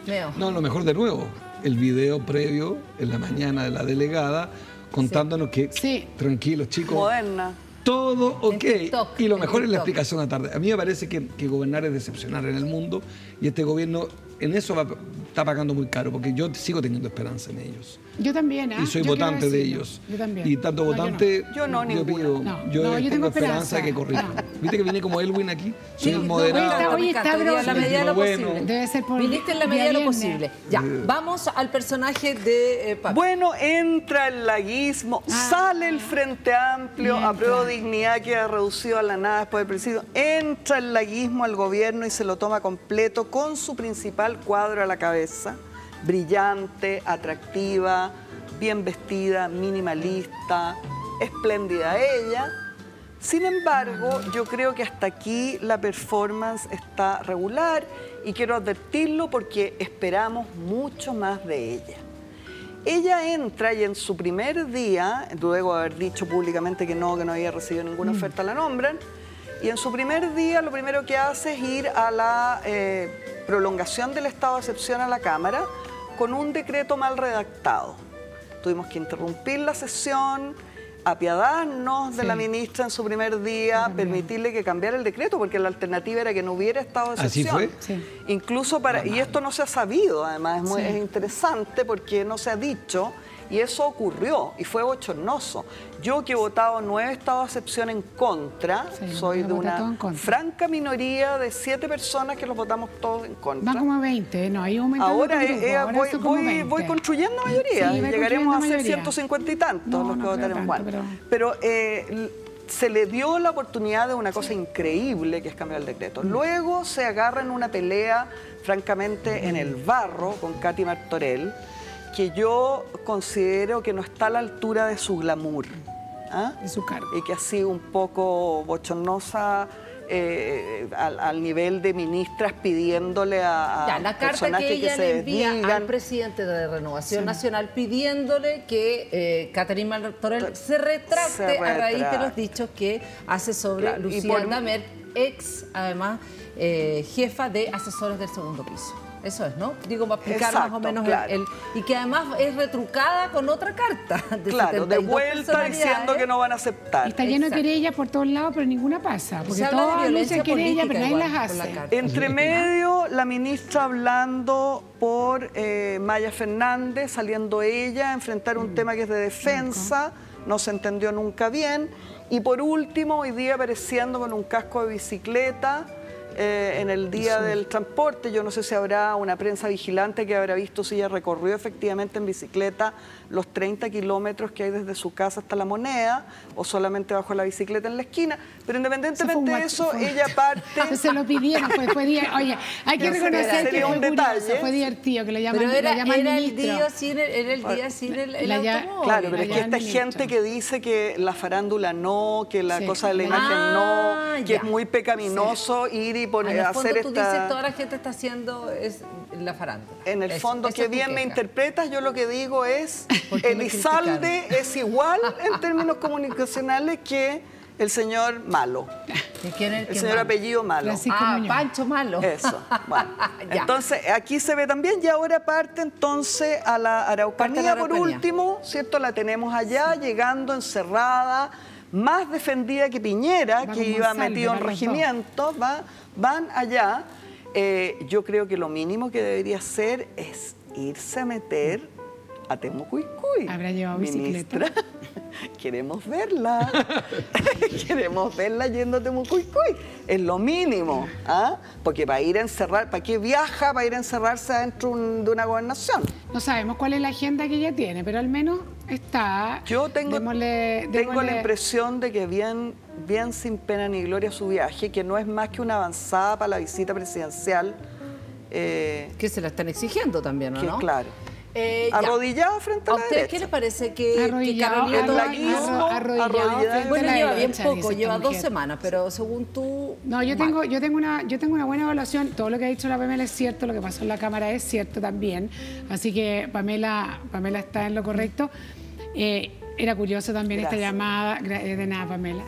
S1: Leo.
S4: No, lo mejor de nuevo, el video previo en la mañana de la delegada contándonos que,
S2: Sí.
S4: tranquilos chicos,
S3: Moderna.
S4: todo ok.
S1: TikTok,
S4: Y lo
S1: en
S4: mejor es la
S1: TikTok.
S4: explicación a la tarde. A mí me parece que gobernar es decepcionar en el mundo y este gobierno en eso está pagando muy caro porque yo sigo teniendo esperanza en ellos.
S2: Yo también, ¿ah?
S4: Y soy
S2: Yo quiero
S4: votante de
S2: decirlo.
S4: ellos.
S2: Yo también.
S4: Y tanto
S2: No, yo no.
S4: votante,
S3: Yo no, ninguna.
S4: pido,
S2: No,
S4: yo
S2: no, yo tengo
S4: esperanza de que
S2: esperanza.
S4: corrija.
S2: No.
S4: ¿Viste que viene como Elwin aquí? Soy el
S1: Sí,
S4: moderado.
S2: Oye, está
S1: hoy día en la
S2: broma.
S1: medida de lo
S4: Bueno.
S1: posible.
S2: Debe ser por
S1: Viniste en la
S2: día
S1: medida de lo
S2: viernes.
S1: posible. Ya, vamos al personaje de Paco.
S3: Bueno, entra el laguismo, sale el Frente Amplio,
S2: Entra.
S3: apruebo dignidad que ha reducido a la nada después del presidio, entra el laguismo al gobierno y se lo toma completo con su principal cuadro a la cabeza, brillante, atractiva, bien vestida, minimalista, espléndida ella. Sin embargo, yo creo que hasta aquí la performance está regular y quiero advertirlo porque esperamos mucho más de ella. Ella entra y en su primer día, luego de haber dicho públicamente que no había recibido ninguna oferta, la nombran, y en su primer día lo primero que hace es ir a la prolongación del estado de excepción a la Cámara con un decreto mal redactado. Tuvimos que interrumpir la sesión, apiadarnos de la ministra en su primer día, permitirle que cambiara el decreto, porque la alternativa era que no hubiera estado de
S4: ¿Así
S3: excepción.
S4: fue?
S2: Sí.
S3: Incluso y esto no se ha sabido, además, es interesante porque no se ha dicho, y eso ocurrió, y fue bochornoso. Yo que he votado 9 estados de excepción en contra,
S2: Sí,
S3: soy de
S2: yo voté todo en
S3: una
S2: contra.
S3: franca minoría de 7 personas que los votamos todos en contra.
S2: Van como a 20, ¿no? Ahí aumentando
S3: Ahora,
S2: tu grupo, ahora son como 20.
S3: voy construyendo mayoría,
S2: Sí,
S3: y
S2: va
S3: llegaremos a ser
S2: construyendo mayoría.
S3: 150 y tantos
S2: No,
S3: los que
S2: no creo
S3: votaremos
S2: tanto,
S3: igual. Pero se le dio la oportunidad de una cosa increíble que es cambiar el decreto. Luego se agarra en una pelea, francamente, en el barro con Katy Martorell, que yo considero que no está a la altura de su glamour.
S2: de su cargo.
S3: Y que ha sido un poco bochornosa al nivel de ministras pidiéndole a
S1: la carta que ella le envía al presidente de Renovación Nacional pidiéndole que Catherine Martorell se retracte a raíz de los dichos que hace sobre Lucía Damer, además, jefa de asesores del segundo piso. Eso es, ¿no? Digo, para explicar más o menos y que además es retrucada con otra carta.
S3: De vuelta diciendo que no van a aceptar.
S2: Está lleno de querellas por todos lados, pero ninguna pasa. Porque todos anuncian querellas, pero nadie las hace.
S3: Entre medio, la ministra hablando por Maya Fernández, saliendo ella a enfrentar un tema que es de defensa, no se entendió nunca bien. Y por último, hoy día apareciendo con un casco de bicicleta, en el día del transporte. Yo no sé si habrá una prensa vigilante que habrá visto si ella recorrió efectivamente en bicicleta los 30 kilómetros que hay desde su casa hasta La Moneda, o solamente bajó la bicicleta en la esquina. Pero independientemente de eso, ella parte...
S2: Se lo pidieron, oye, hay que reconocer que fue curioso, fue divertido, que lo llaman
S1: ministro.
S2: Pero
S1: era el día sin el automóvil.
S3: Claro, pero es que esta gente que dice que la farándula no, que la cosa de la imagen no, que es muy pecaminoso ir y hacer esta...
S1: tú dices, toda la gente está haciendo la farándula.
S3: En el fondo, que bien me interpretas, yo lo que digo es... Elizalde es igual en términos comunicacionales que el señor Malo. El señor apellido Malo.
S1: Pancho Malo.
S3: Eso. Bueno. Entonces, aquí se ve también, y ahora parte entonces a la Araucanía por último, ¿cierto? La tenemos allá, llegando encerrada, más defendida que Piñera, que iba metido en regimientos, van allá. Yo creo que lo mínimo que debería hacer es irse a meter a Temucuicui.
S2: ¿Habrá llevado bicicleta?
S3: Queremos verla. Queremos verla yendo a Temucuicui. Es lo mínimo. Porque para ir a encerrar, ¿para qué viaja? Para ir a encerrarse dentro de una gobernación.
S2: No sabemos cuál es la agenda que ella tiene, pero al menos está.
S3: Yo tengo la impresión de que bien sin pena ni gloria su viaje, que no es más que una avanzada para la visita presidencial.
S1: Que se la están exigiendo también, ¿no?
S3: Que, claro. Arrodillado frente a la derecha.
S1: ¿Qué le parece que Carolina
S2: arrodillado?
S1: Bueno, lleva bien poco, lleva 2 semanas, pero según tú...
S2: No, yo tengo una buena evaluación. Todo lo que ha dicho la Pamela es cierto, lo que pasó en la Cámara es cierto también. Así que Pamela está en lo correcto. Era curioso también esta llamada, de nada, Pamela.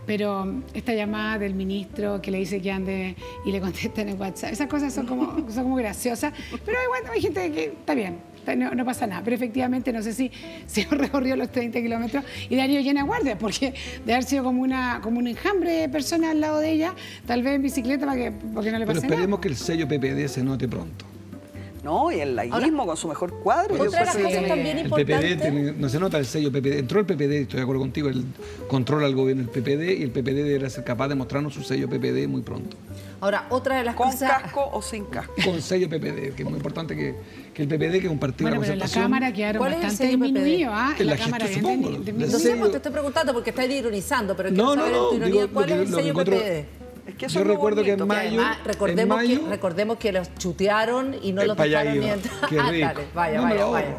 S2: Pero esta llamada del ministro que le dice que ande y le contesta en el WhatsApp, esas cosas son como graciosas, pero bueno, hay gente que está bien, no pasa nada, pero efectivamente no sé si recorrió los 30 kilómetros y Darío llena guardia, porque de haber sido como un enjambre de personas al lado de ella, tal vez en bicicleta porque no le pase nada.
S4: Pero esperemos que el sello PPD se note pronto.
S3: No, y el laísmo con su mejor cuadro.
S1: Otra de las cosas también importantes...
S4: El PPD, no se nota el sello PPD. Entró el PPD, estoy de acuerdo contigo, el controla al gobierno el PPD, y el PPD deberá ser capaz de mostrarnos su sello PPD muy pronto.
S1: Ahora, otra de las cosas...
S3: ¿Con casco o sin casco?
S4: Con sello PPD, que es muy importante que el PPD, que es un partido de la concertación...
S2: Bueno, pero en la Cámara quedaron bastante disminuidos,
S4: En la Cámara supongo.
S1: No sé, te estoy preguntando porque estás ironizando, pero quiero saber en tu ironía cuál es el sello PPD.
S3: Es que
S4: yo recuerdo que en mayo...
S1: Recordemos que los chutearon y no los dejaron ni entrar. Dale,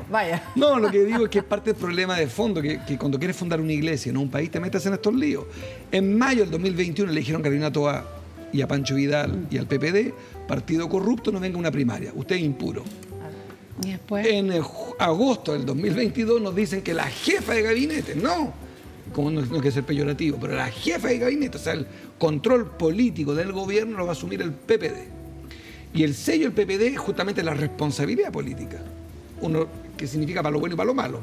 S1: vaya.
S4: No, lo que digo es que es parte del problema de fondo, que cuando quieres fundar una iglesia en un país te metes en estos líos. En mayo del 2021 le dijeron a Carolina Toá y a Pancho Vidal y al PPD, partido corrupto, no venga una primaria, usted es impuro.
S2: ¿Y después?
S4: En agosto del 2022 nos dicen que la jefa de gabinete, como no hay que ser peyorativo, pero la jefa de gabinete, o sea, el control político del gobierno lo va a asumir el PPD. Y el sello del PPD es justamente la responsabilidad política. Uno que significa para lo bueno y para lo malo.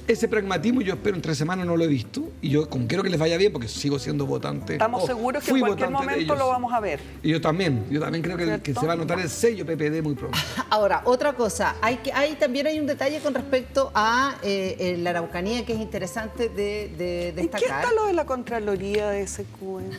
S4: Ese pragmatismo yo espero en 3 semanas, no lo he visto, y yo como quiero que les vaya bien porque sigo siendo votante.
S3: Estamos seguros que en cualquier momento lo vamos a ver.
S4: Y yo también creo que se va a notar el sello PPD muy pronto.
S1: Ahora, otra cosa, también hay un detalle con respecto a la Araucanía que es interesante de destacar.
S3: ¿En qué está lo de la Contraloría de SQM?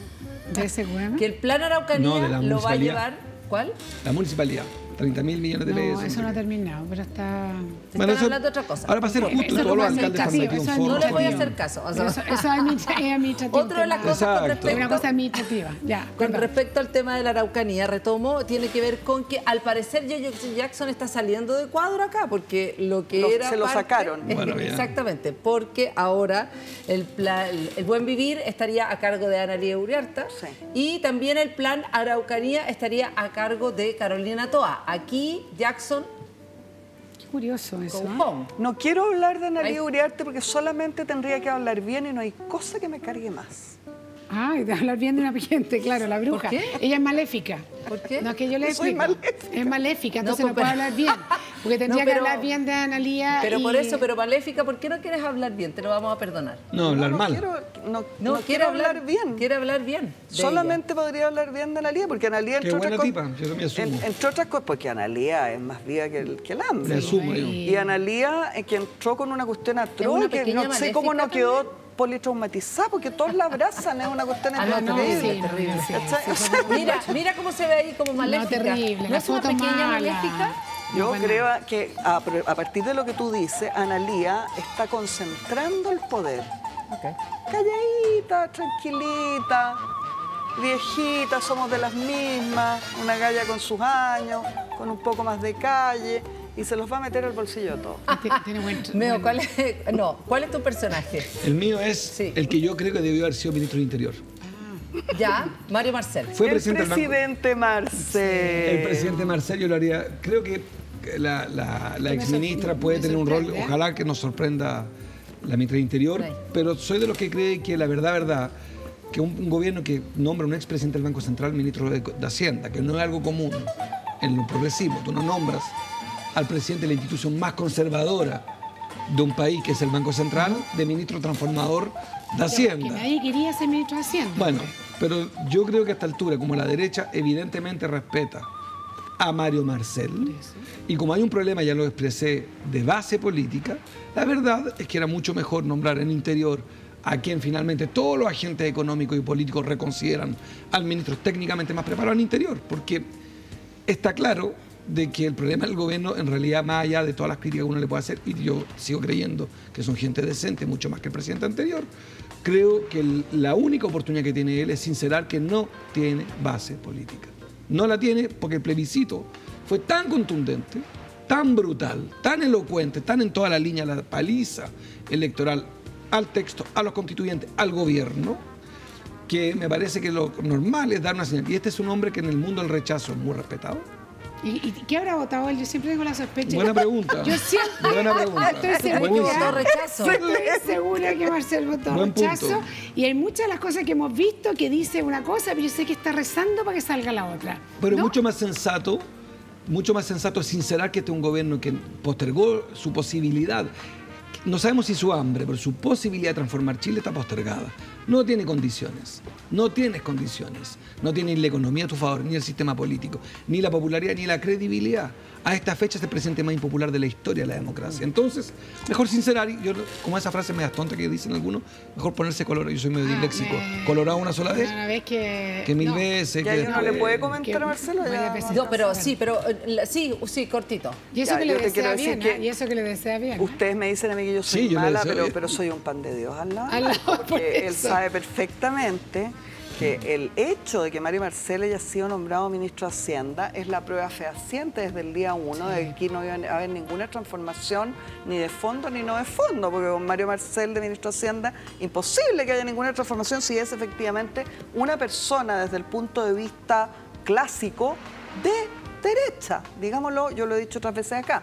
S2: ¿De SQM?
S1: Que el plan Araucanía lo va a llevar... ¿Cuál?
S4: La municipalidad. 30.000 millones de pesos.
S2: No, eso no ha terminado, pero está...
S1: Bueno, están hablando de otra cosa.
S4: Ahora, para ser justo, todos los alcaldes han metido un forro.
S1: No le voy a hacer caso. O sea,
S2: eso es administrativo.
S1: Otra de las cosas con respecto,
S2: una cosa administrativa. Ya,
S1: con respecto al tema de la Araucanía, retomo, tiene que ver con que al parecer J.J. Jackson está saliendo de cuadro acá, porque lo que era...
S3: Se lo sacaron.
S1: Bueno, exactamente, porque ahora el Buen Vivir estaría a cargo de Ana Lía Uriarte, sí, y también el plan Araucanía estaría a cargo de Carolina Toa. Aquí Jackson...
S2: Qué curioso eso.
S3: No quiero hablar de Ana Lía Uriarte porque solamente tendría que hablar bien y no hay cosa que me cargue más.
S2: Ay, de hablar bien de una gente, claro, la bruja.
S1: ¿Por qué?
S2: Ella es maléfica.
S1: ¿Por qué?
S2: No, es que yo le explico.
S3: Soy maléfica.
S2: Es maléfica, entonces no puede hablar bien. Porque tendría que hablar bien de Ana Lía.
S1: Pero por eso, pero maléfica, ¿por qué no quieres hablar bien? Te lo vamos a perdonar.
S4: No, hablar mal.
S3: No quiero hablar bien.
S1: Quiere hablar bien.
S3: Solamente podría hablar bien de Ana Lía, porque Ana Lía,
S4: entre otras cosas, yo me asumo.
S3: Entre otras cosas, porque Ana Lía es más viva que el hambre.
S4: Me asumo yo.
S3: Y Ana Lía, que entró con una cuestión atroz, que no sé cómo no quedó politraumatizada, porque todos la abrazan, es una cuestión
S1: terrible. Mira cómo se ve ahí como maléfica.
S2: No, terrible.
S1: ¿No es una pequeña maléfica?
S3: Yo creo que a partir de lo que tú dices, Ana Lía está concentrando el poder. Calladita, tranquilita, viejita, somos de las mismas, una galla con sus años, con un poco más de calle, y se los va a meter al bolsillo todo.
S1: Meo, ¿cuál es tu personaje?
S4: El mío es el que yo creo que debió haber sido ministro del Interior.
S1: Ya, Mario Marcel.
S4: Fue
S3: el presidente Marcel.
S4: El presidente Marcel, yo lo haría. Creo que la exministra puede tener un rol, ojalá que nos sorprenda la ministra del Interior, pero soy de los que cree que la verdad, que un gobierno que nombra un expresidente del Banco Central ministro de Hacienda, que no es algo común en lo progresivo, tú no nombras al presidente de la institución más conservadora de un país, que es el Banco Central, de ministro transformador de Hacienda.
S2: Que nadie quería ser ministro de Hacienda.
S4: Bueno, pero yo creo que a esta altura, como la derecha evidentemente respeta a Mario Marcel, y como hay un problema, ya lo expresé, de base política, la verdad es que era mucho mejor nombrar en Interior a quien finalmente todos los agentes económicos y políticos reconsideran al ministro técnicamente más preparado en Interior, porque está claro de que el problema del gobierno, en realidad, más allá de todas las críticas que uno le puede hacer, y yo sigo creyendo que son gente decente, mucho más que el presidente anterior, creo que la única oportunidad que tiene él es sincerar que no tiene base política. No la tiene porque el plebiscito fue tan contundente, tan brutal, tan elocuente, tan en toda la línea, la paliza electoral al texto, a los constituyentes, al gobierno, que me parece que lo normal es dar una señal. Y este es un hombre que en el mundo del rechazo es muy respetado.
S2: ¿Y qué habrá votado él? Yo siempre tengo la sospecha.
S4: Buena pregunta.
S2: Yo siempre
S4: Buena pregunta.
S2: Estoy segura que Marcel votó rechazo. Y hay muchas de las cosas que hemos visto que dice una cosa, pero yo sé que está rezando para que salga la otra.
S4: Pero mucho más sensato sincerar que este es un gobierno que postergó su posibilidad. No sabemos si su hambre, pero su posibilidad de transformar Chile está postergada. No tiene condiciones. No tienes condiciones. No tienes ni la economía a tu favor, ni el sistema político, ni la popularidad, ni la credibilidad. A esta fecha es el presidente más impopular de la historia de la democracia. Entonces, mejor sincerar, y yo, como esa frase media tonta que dicen algunos, mejor ponerse colorado. Yo soy medio disléxico. Colorado una sola vez.
S2: Una vez que
S4: mil veces.
S3: Ya no le puede comentar a Marcelo.
S1: No, pero sí, cortito.
S2: Y eso que le desea bien, y eso que le desea bien.
S3: Ustedes me dicen a mí que yo soy mala, pero soy un pan de Dios al lado. Porque él sabe perfectamente que el hecho de que Mario Marcel haya sido nombrado ministro de Hacienda es la prueba fehaciente desde el día 1 de que aquí no iba a haber ninguna transformación ni de fondo ni no de fondo, porque con Mario Marcel de ministro de Hacienda imposible que haya ninguna transformación si es efectivamente una persona desde el punto de vista clásico de derecha, digámoslo, yo lo he dicho otras veces acá.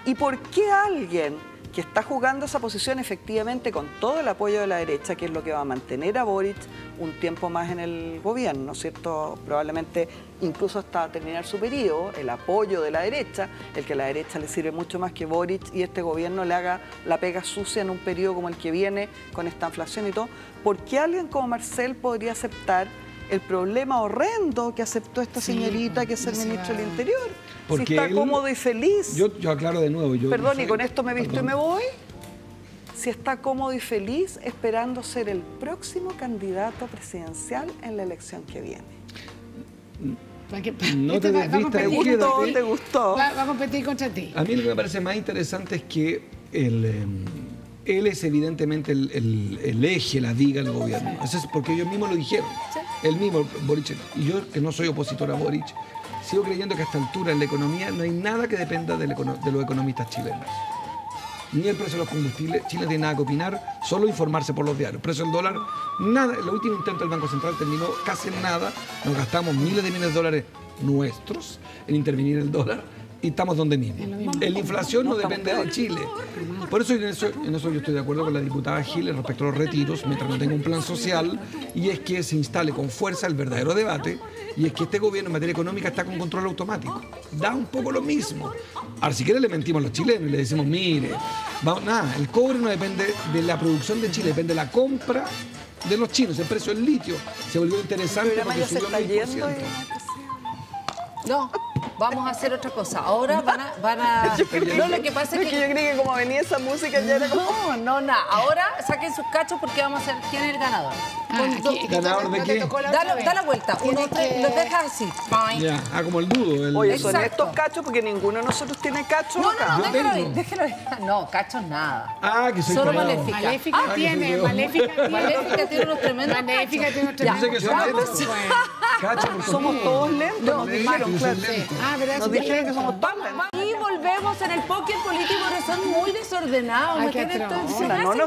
S3: ¿Y por qué alguien que está jugando esa posición efectivamente con todo el apoyo de la derecha, que es lo que va a mantener a Boric un tiempo más en el gobierno, ¿cierto? Probablemente incluso hasta terminar su periodo, el apoyo de la derecha, el que a la derecha le sirve mucho más que Boric y este gobierno le haga la pega sucia en un periodo como el que viene, con esta inflación y todo. ¿Por qué alguien como Marcel podría aceptar el problema horrendo que aceptó esta señorita, que es el ministro del Interior?
S4: Porque
S3: si está cómodo y feliz.
S4: Yo aclaro de nuevo.
S3: Perdón, y con esto me visto y me voy. Si está cómodo y feliz esperando ser el próximo candidato presidencial en la elección que viene.
S4: No te desvistas,
S3: ¿Te gustó?
S2: Va a competir contra ti.
S4: A mí lo que me parece más interesante es que él es evidentemente el eje, la diga del gobierno. Eso es porque ellos mismos lo dijeron. Él mismo, Boric. Y yo, que no soy opositor a Boric, sigo creyendo que a esta altura en la economía no hay nada que dependa de los economistas chilenos. Ni el precio de los combustibles, Chile no tiene nada que opinar, solo informarse por los diarios. Precio del dólar, nada. El último intento del Banco Central terminó casi en nada. Nos gastamos miles de millones de dólares nuestros en intervenir el dólar y estamos donde mismo. La inflación no depende de Chile. Por eso en eso yo estoy de acuerdo con la diputada Giles respecto a los retiros, mientras no tenga un plan social, y es que se instale con fuerza el verdadero debate, y es que este gobierno en materia económica está con control automático. Da un poco lo mismo. Ahora, si quiere le mentimos a los chilenos y le decimos, mire, nada, el cobre no depende de la producción de Chile, depende de la compra de los chinos. El precio del litio se volvió interesante porque subió 1000%.
S1: No, vamos a hacer otra cosa. Ahora van a... No, lo que pasa es que
S3: yo creí que como venía esa música ya era como...
S1: No, nada. Ahora saquen sus cachos porque vamos a hacer quién es el ganador.
S4: ¿Ganador de qué?
S1: Da la vuelta. Uno, tres, los dejas así.
S4: Ya, como el dudo.
S3: Oye, son estos cachos porque ninguno de nosotros tiene cachos acá.
S1: No, déjelo ir. No, cachos nada.
S4: Que soy
S1: solo
S4: pelado.
S1: Maléfica.
S2: Maléfica tiene,
S1: Maléfica tiene unos tremendos.
S2: Maléfica tiene unos tremendos.
S4: Yo sé que son lentos.
S3: Somos todos lentos, nos dijeron, claro.
S2: ¿verdad?
S3: Nos dijeron que somos todos lentos.
S1: Y volvemos en el póker político, pero son muy desordenados.
S2: Ay, qué atroz.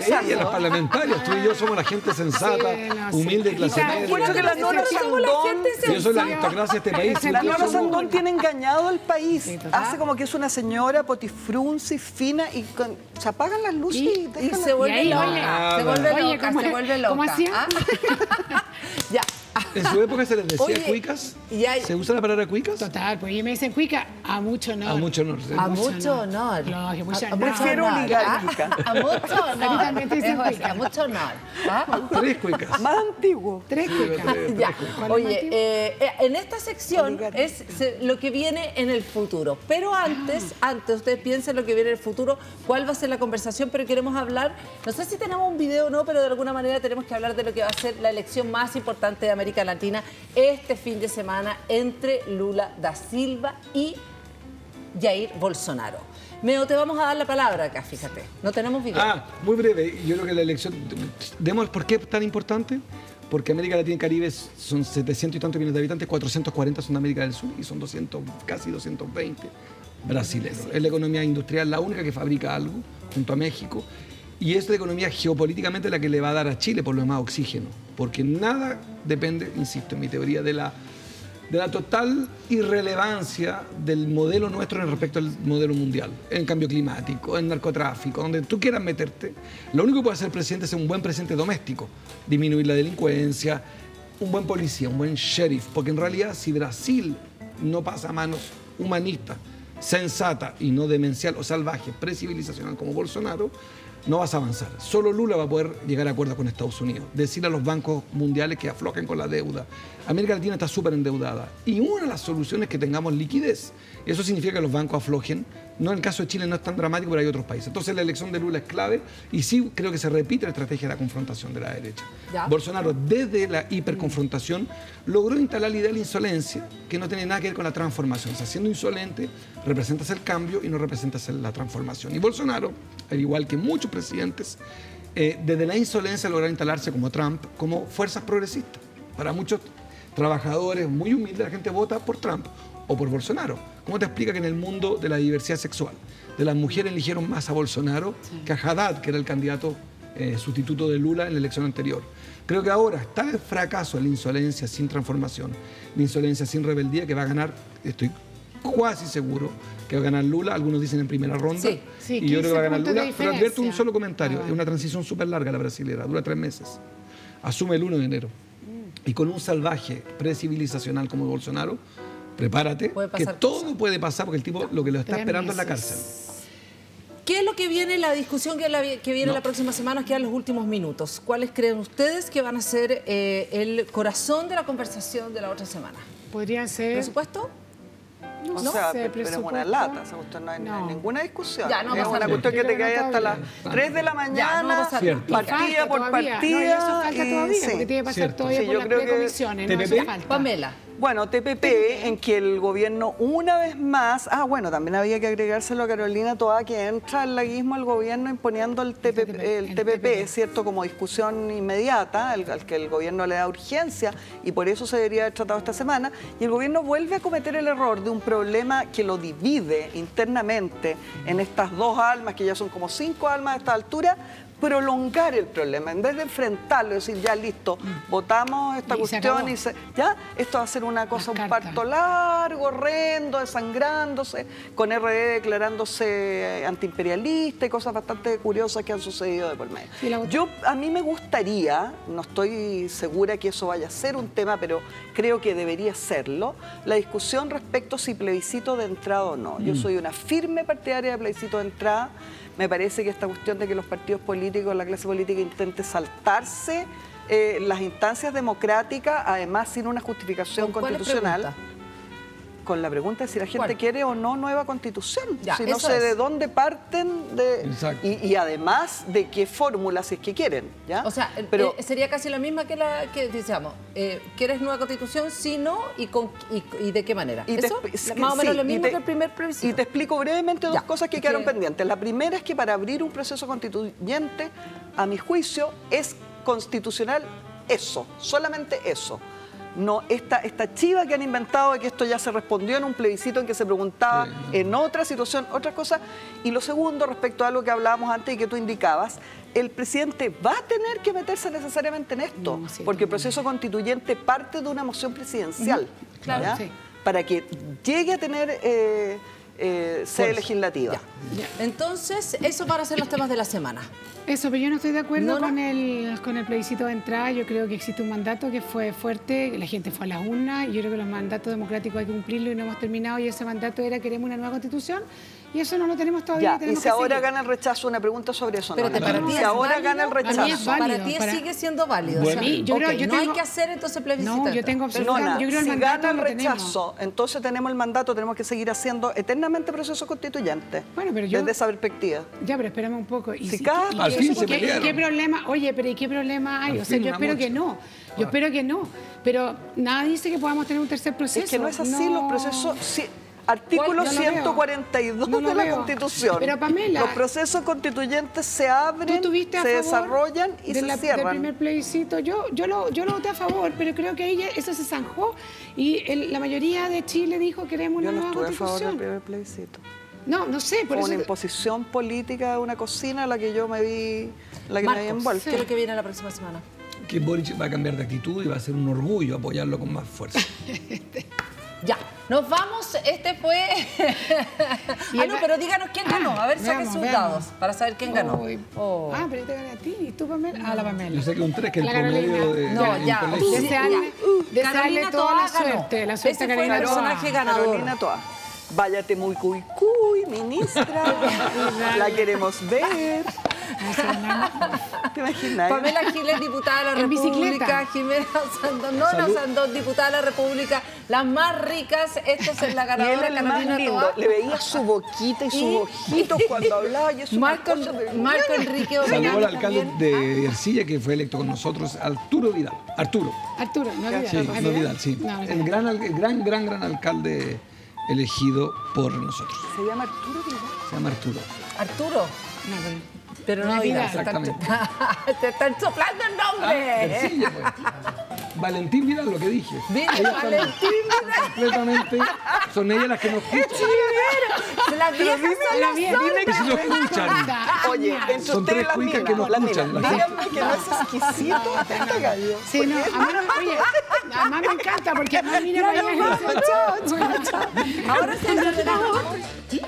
S4: Ella y los parlamentarios, tú y yo somos la gente sensata, humilde, clase media.
S3: Escucho que la Nora Sandón...
S4: Yo soy la aristocracia de este país.
S3: La Nora Sandón tiene engañado al país. Hace como que es una señora potifrunzi, fina, y se apagan las luces y
S1: se vuelve loca. Se vuelve loca.
S2: ¿Cómo hacía?
S1: Ya.
S4: En su época se les decía cuicas. ¿Se usa la palabra cuicas?
S2: Total, pues ellos me dicen cuica a mucho honor.
S4: A mucho honor. Sí.
S1: A mucho honor.
S3: Prefiero oligárquica.
S1: A mucho honor.
S2: También te dicen cuica.
S1: A mucho honor.
S4: 3 cuicas.
S3: Más antiguo.
S2: 3 cuicas.
S1: Ya. Oye, en esta sección es lo que viene en el futuro. Pero antes, ustedes piensen lo que viene en el futuro, cuál va a ser la conversación, pero queremos hablar, no sé si tenemos un video o no, pero de alguna manera tenemos que hablar de lo que va a ser la elección más importante de América Latina este fin de semana entre Lula da Silva y Jair Bolsonaro. Meo, te vamos a dar la palabra acá, fíjate. No tenemos video.
S4: Muy breve. Yo creo que la elección... ¿Por qué es tan importante? Porque América Latina y Caribe son 700 y tantos millones de habitantes, 440 son de América del Sur y son casi 220 brasileños. Es la economía industrial la única que fabrica algo, junto a México. Y es la economía geopolíticamente la que le va a dar a Chile, por lo demás, oxígeno. Porque nada depende, insisto, en mi teoría, de la total irrelevancia del modelo nuestro respecto al modelo mundial. En cambio climático, en narcotráfico, donde tú quieras meterte. Lo único que puede hacer el presidente es un buen presidente doméstico. Disminuir la delincuencia, un buen policía, un buen sheriff. Porque en realidad, si Brasil no pasa a manos humanistas, sensata y no demencial o salvaje, precivilizacional como Bolsonaro, no vas a avanzar. Solo Lula va a poder llegar a acuerdos con Estados Unidos. Decirle a los bancos mundiales que aflojen con la deuda. América Latina está súper endeudada. Y una de las soluciones es que tengamos liquidez. Eso significa que los bancos aflojen. No, en el caso de Chile no es tan dramático, pero hay otros países. Entonces la elección de Lula es clave y sí creo que se repite la estrategia de la confrontación de la derecha. ¿Ya? Bolsonaro, desde la hiperconfrontación, logró instalar la idea de la insolencia, que no tiene nada que ver con la transformación. O sea, siendo insolente, representas el cambio y no representas la transformación. Y Bolsonaro, al igual que muchos presidentes, desde la insolencia lograron instalarse como Trump, como fuerzas progresistas. Para muchos trabajadores muy humildes, la gente vota por Trump o por Bolsonaro. ¿Cómo te explica que en el mundo de la diversidad sexual, de las mujeres eligieron más a Bolsonaro que a Haddad, que era el candidato sustituto de Lula en la elección anterior? Creo que ahora está el fracaso de la insolencia sin transformación, la insolencia sin rebeldía, que va a ganar, estoy casi seguro, que va a ganar Lula. Algunos dicen en primera ronda.
S2: Sí,
S4: y yo creo que va a ganar Lula. Pero advierto un solo comentario. Es una transición súper larga la brasilera, dura 3 meses. Asume el 1 de enero. Y con un salvaje precivilizacional como Bolsonaro, prepárate, que todo puede pasar porque el tipo lo que lo está esperando es la cárcel.
S1: ¿Qué es lo que viene, la discusión que viene la próxima semana? Nos quedan los últimos minutos. ¿Cuáles creen ustedes que van a ser el corazón de la conversación de la otra semana?
S2: ¿Podrían ser?
S1: ¿Presupuesto?
S3: No sé, pero es una lata, esa cuestión no hay ninguna discusión. Ya, no es una cuestión que te cae hasta las 3 de la mañana, partida por partida.
S2: No, y eso falta todavía, porque tiene que pasar todavía por las precomisiones.
S1: Pamela,
S3: Bueno, TPP, en que el gobierno una vez más... bueno, también había que agregárselo a Carolina Toá, que entra el laguismo al gobierno imponiendo el TPP, ¿cierto? Como discusión inmediata, al que el gobierno le da urgencia, y por eso se debería haber tratado esta semana. Y el gobierno vuelve a cometer el error de un problema que lo divide internamente en estas dos almas, que ya son como 5 almas a esta altura, prolongar el problema, en vez de enfrentarlo, decir, ya listo, votamos esta cuestión y ya, esto va a ser una cosa, un parto largo, horrendo, desangrándose, con RD declarándose antiimperialista y cosas bastante curiosas que han sucedido de por medio. A mí me gustaría, no estoy segura que eso vaya a ser un tema, pero creo que debería serlo, la discusión respecto si plebiscito de entrada o no. Yo soy una firme partidaria de plebiscito de entrada. Me parece que esta cuestión de que los partidos políticos, la clase política intente saltarse las instancias democráticas, además sin una justificación constitucional. Con la pregunta de si la gente quiere o no nueva constitución. Si no sé de dónde parten y además de qué fórmula, si es que quieren. ¿ya?
S1: O sea, pero sería casi la misma que la que decíamos. ¿Quieres nueva constitución? Sí, no, y de qué manera. ¿Eso? Más o menos lo mismo que el primer plebiscito.
S3: Y te explico brevemente dos cosas que quedaron pendientes. La primera es que para abrir un proceso constituyente, a mi juicio, es constitucional eso, solamente eso. No, esta chiva que han inventado de que esto ya se respondió en un plebiscito en que se preguntaba en otra situación, otras cosas. Y lo segundo, respecto a algo que hablábamos antes y que tú indicabas, el presidente va a tener que meterse necesariamente en esto, porque el proceso constituyente parte de una moción presidencial, para que llegue a tener sede legislativa.
S1: Entonces, eso para ser los temas de la semana.
S2: Eso, pero yo no estoy de acuerdo con el plebiscito de entrada. Yo creo que existe un mandato que fue fuerte, la gente fue a las urnas, y yo creo que los mandatos democráticos hay que cumplirlo y no hemos terminado, y ese mandato era queremos una nueva constitución, y eso no lo tenemos todavía.
S3: Y si ahora gana el rechazo, una pregunta sobre eso.
S1: Pero para ti
S3: si ahora gana el rechazo.
S1: Para ti sigue siendo válido.
S3: Bueno.
S1: Yo creo, no hay que hacer entonces plebiscito.
S2: No, yo tengo absolutamente. Yo creo
S3: si gana el rechazo, entonces tenemos el mandato, tenemos que seguir haciendo eternamente procesos constituyentes.
S2: Bueno, pero yo...
S3: Desde esa perspectiva.
S2: Ya, pero espérame un poco.
S4: Al fin se pelearon.
S2: ¿Qué problema? Oye, pero ¿y qué problema hay? O sea, yo espero que no. Yo espero que no. Pero nada dice que podamos tener un tercer proceso.
S3: Es que no es así, los procesos... Artículo 142 de la Constitución.
S2: Pero Pamela,
S3: los procesos constituyentes se abren, se desarrollan y se cierran.
S2: Del primer plebiscito, yo lo voté a favor, pero creo que eso se zanjó y la mayoría de Chile dijo queremos una nueva constitución.
S3: Yo no estuve a favor del primer plebiscito.
S2: No sé, por eso...
S3: Una imposición política de una cocina a la que yo me vi, me vi envuelta.
S1: ¿Qué es lo que viene la próxima semana?
S4: Que Boric va a cambiar de actitud y va a ser un orgullo apoyarlo con más fuerza.
S1: Ya, nos vamos. Este fue... no, pero díganos quién ganó. A ver, saquen sus dados para saber quién ganó.
S2: Pero te gané a ti. ¿Y tú, Pamela? La Pamela.
S4: Yo sé que un 3, que el promedio de...
S1: No, ya.
S2: Desearle toda la suerte. La suerte a Carolina Toá.
S1: Personaje ganador.
S3: Carolina Toá. Váyate muy cuy, ministra. La queremos ver. ¿Te imaginas?
S1: Pamela Giles, diputada de la República. Jimena Sandón, diputada de la República. Las más ricas. Esto es la ganadora, Carolina Toá.
S3: Le veía su boquita y sus ojitos cuando hablaba. Y eso
S1: Marco Enrique
S4: Saludó al alcalde de Ercilla, que fue electo con nosotros, Arturo Vidal. Arturo,
S2: no Vidal.
S4: Sí, no Vidal, sí. El gran alcalde elegido por nosotros.
S3: ¿Se llama Arturo Vidal?
S4: Se llama Arturo.
S1: ¿Arturo? Pero no Vidal.
S4: Exactamente.
S1: Te están soplando el nombre.
S4: Sí, pues. Valentín Vidal, lo que dije.
S1: Valentín Vidal.
S4: Completamente. Son ellas las que nos escuchan.
S1: Las viejas son las
S4: que si lo escuchan.
S3: Oye, entre
S4: son
S3: ustedes
S4: tres cuicas que nos escuchan.
S3: Díganme que no es exquisito este gallo.
S2: Sí, no, a mí me encanta porque a mí mira para allá.
S1: Ahora sí.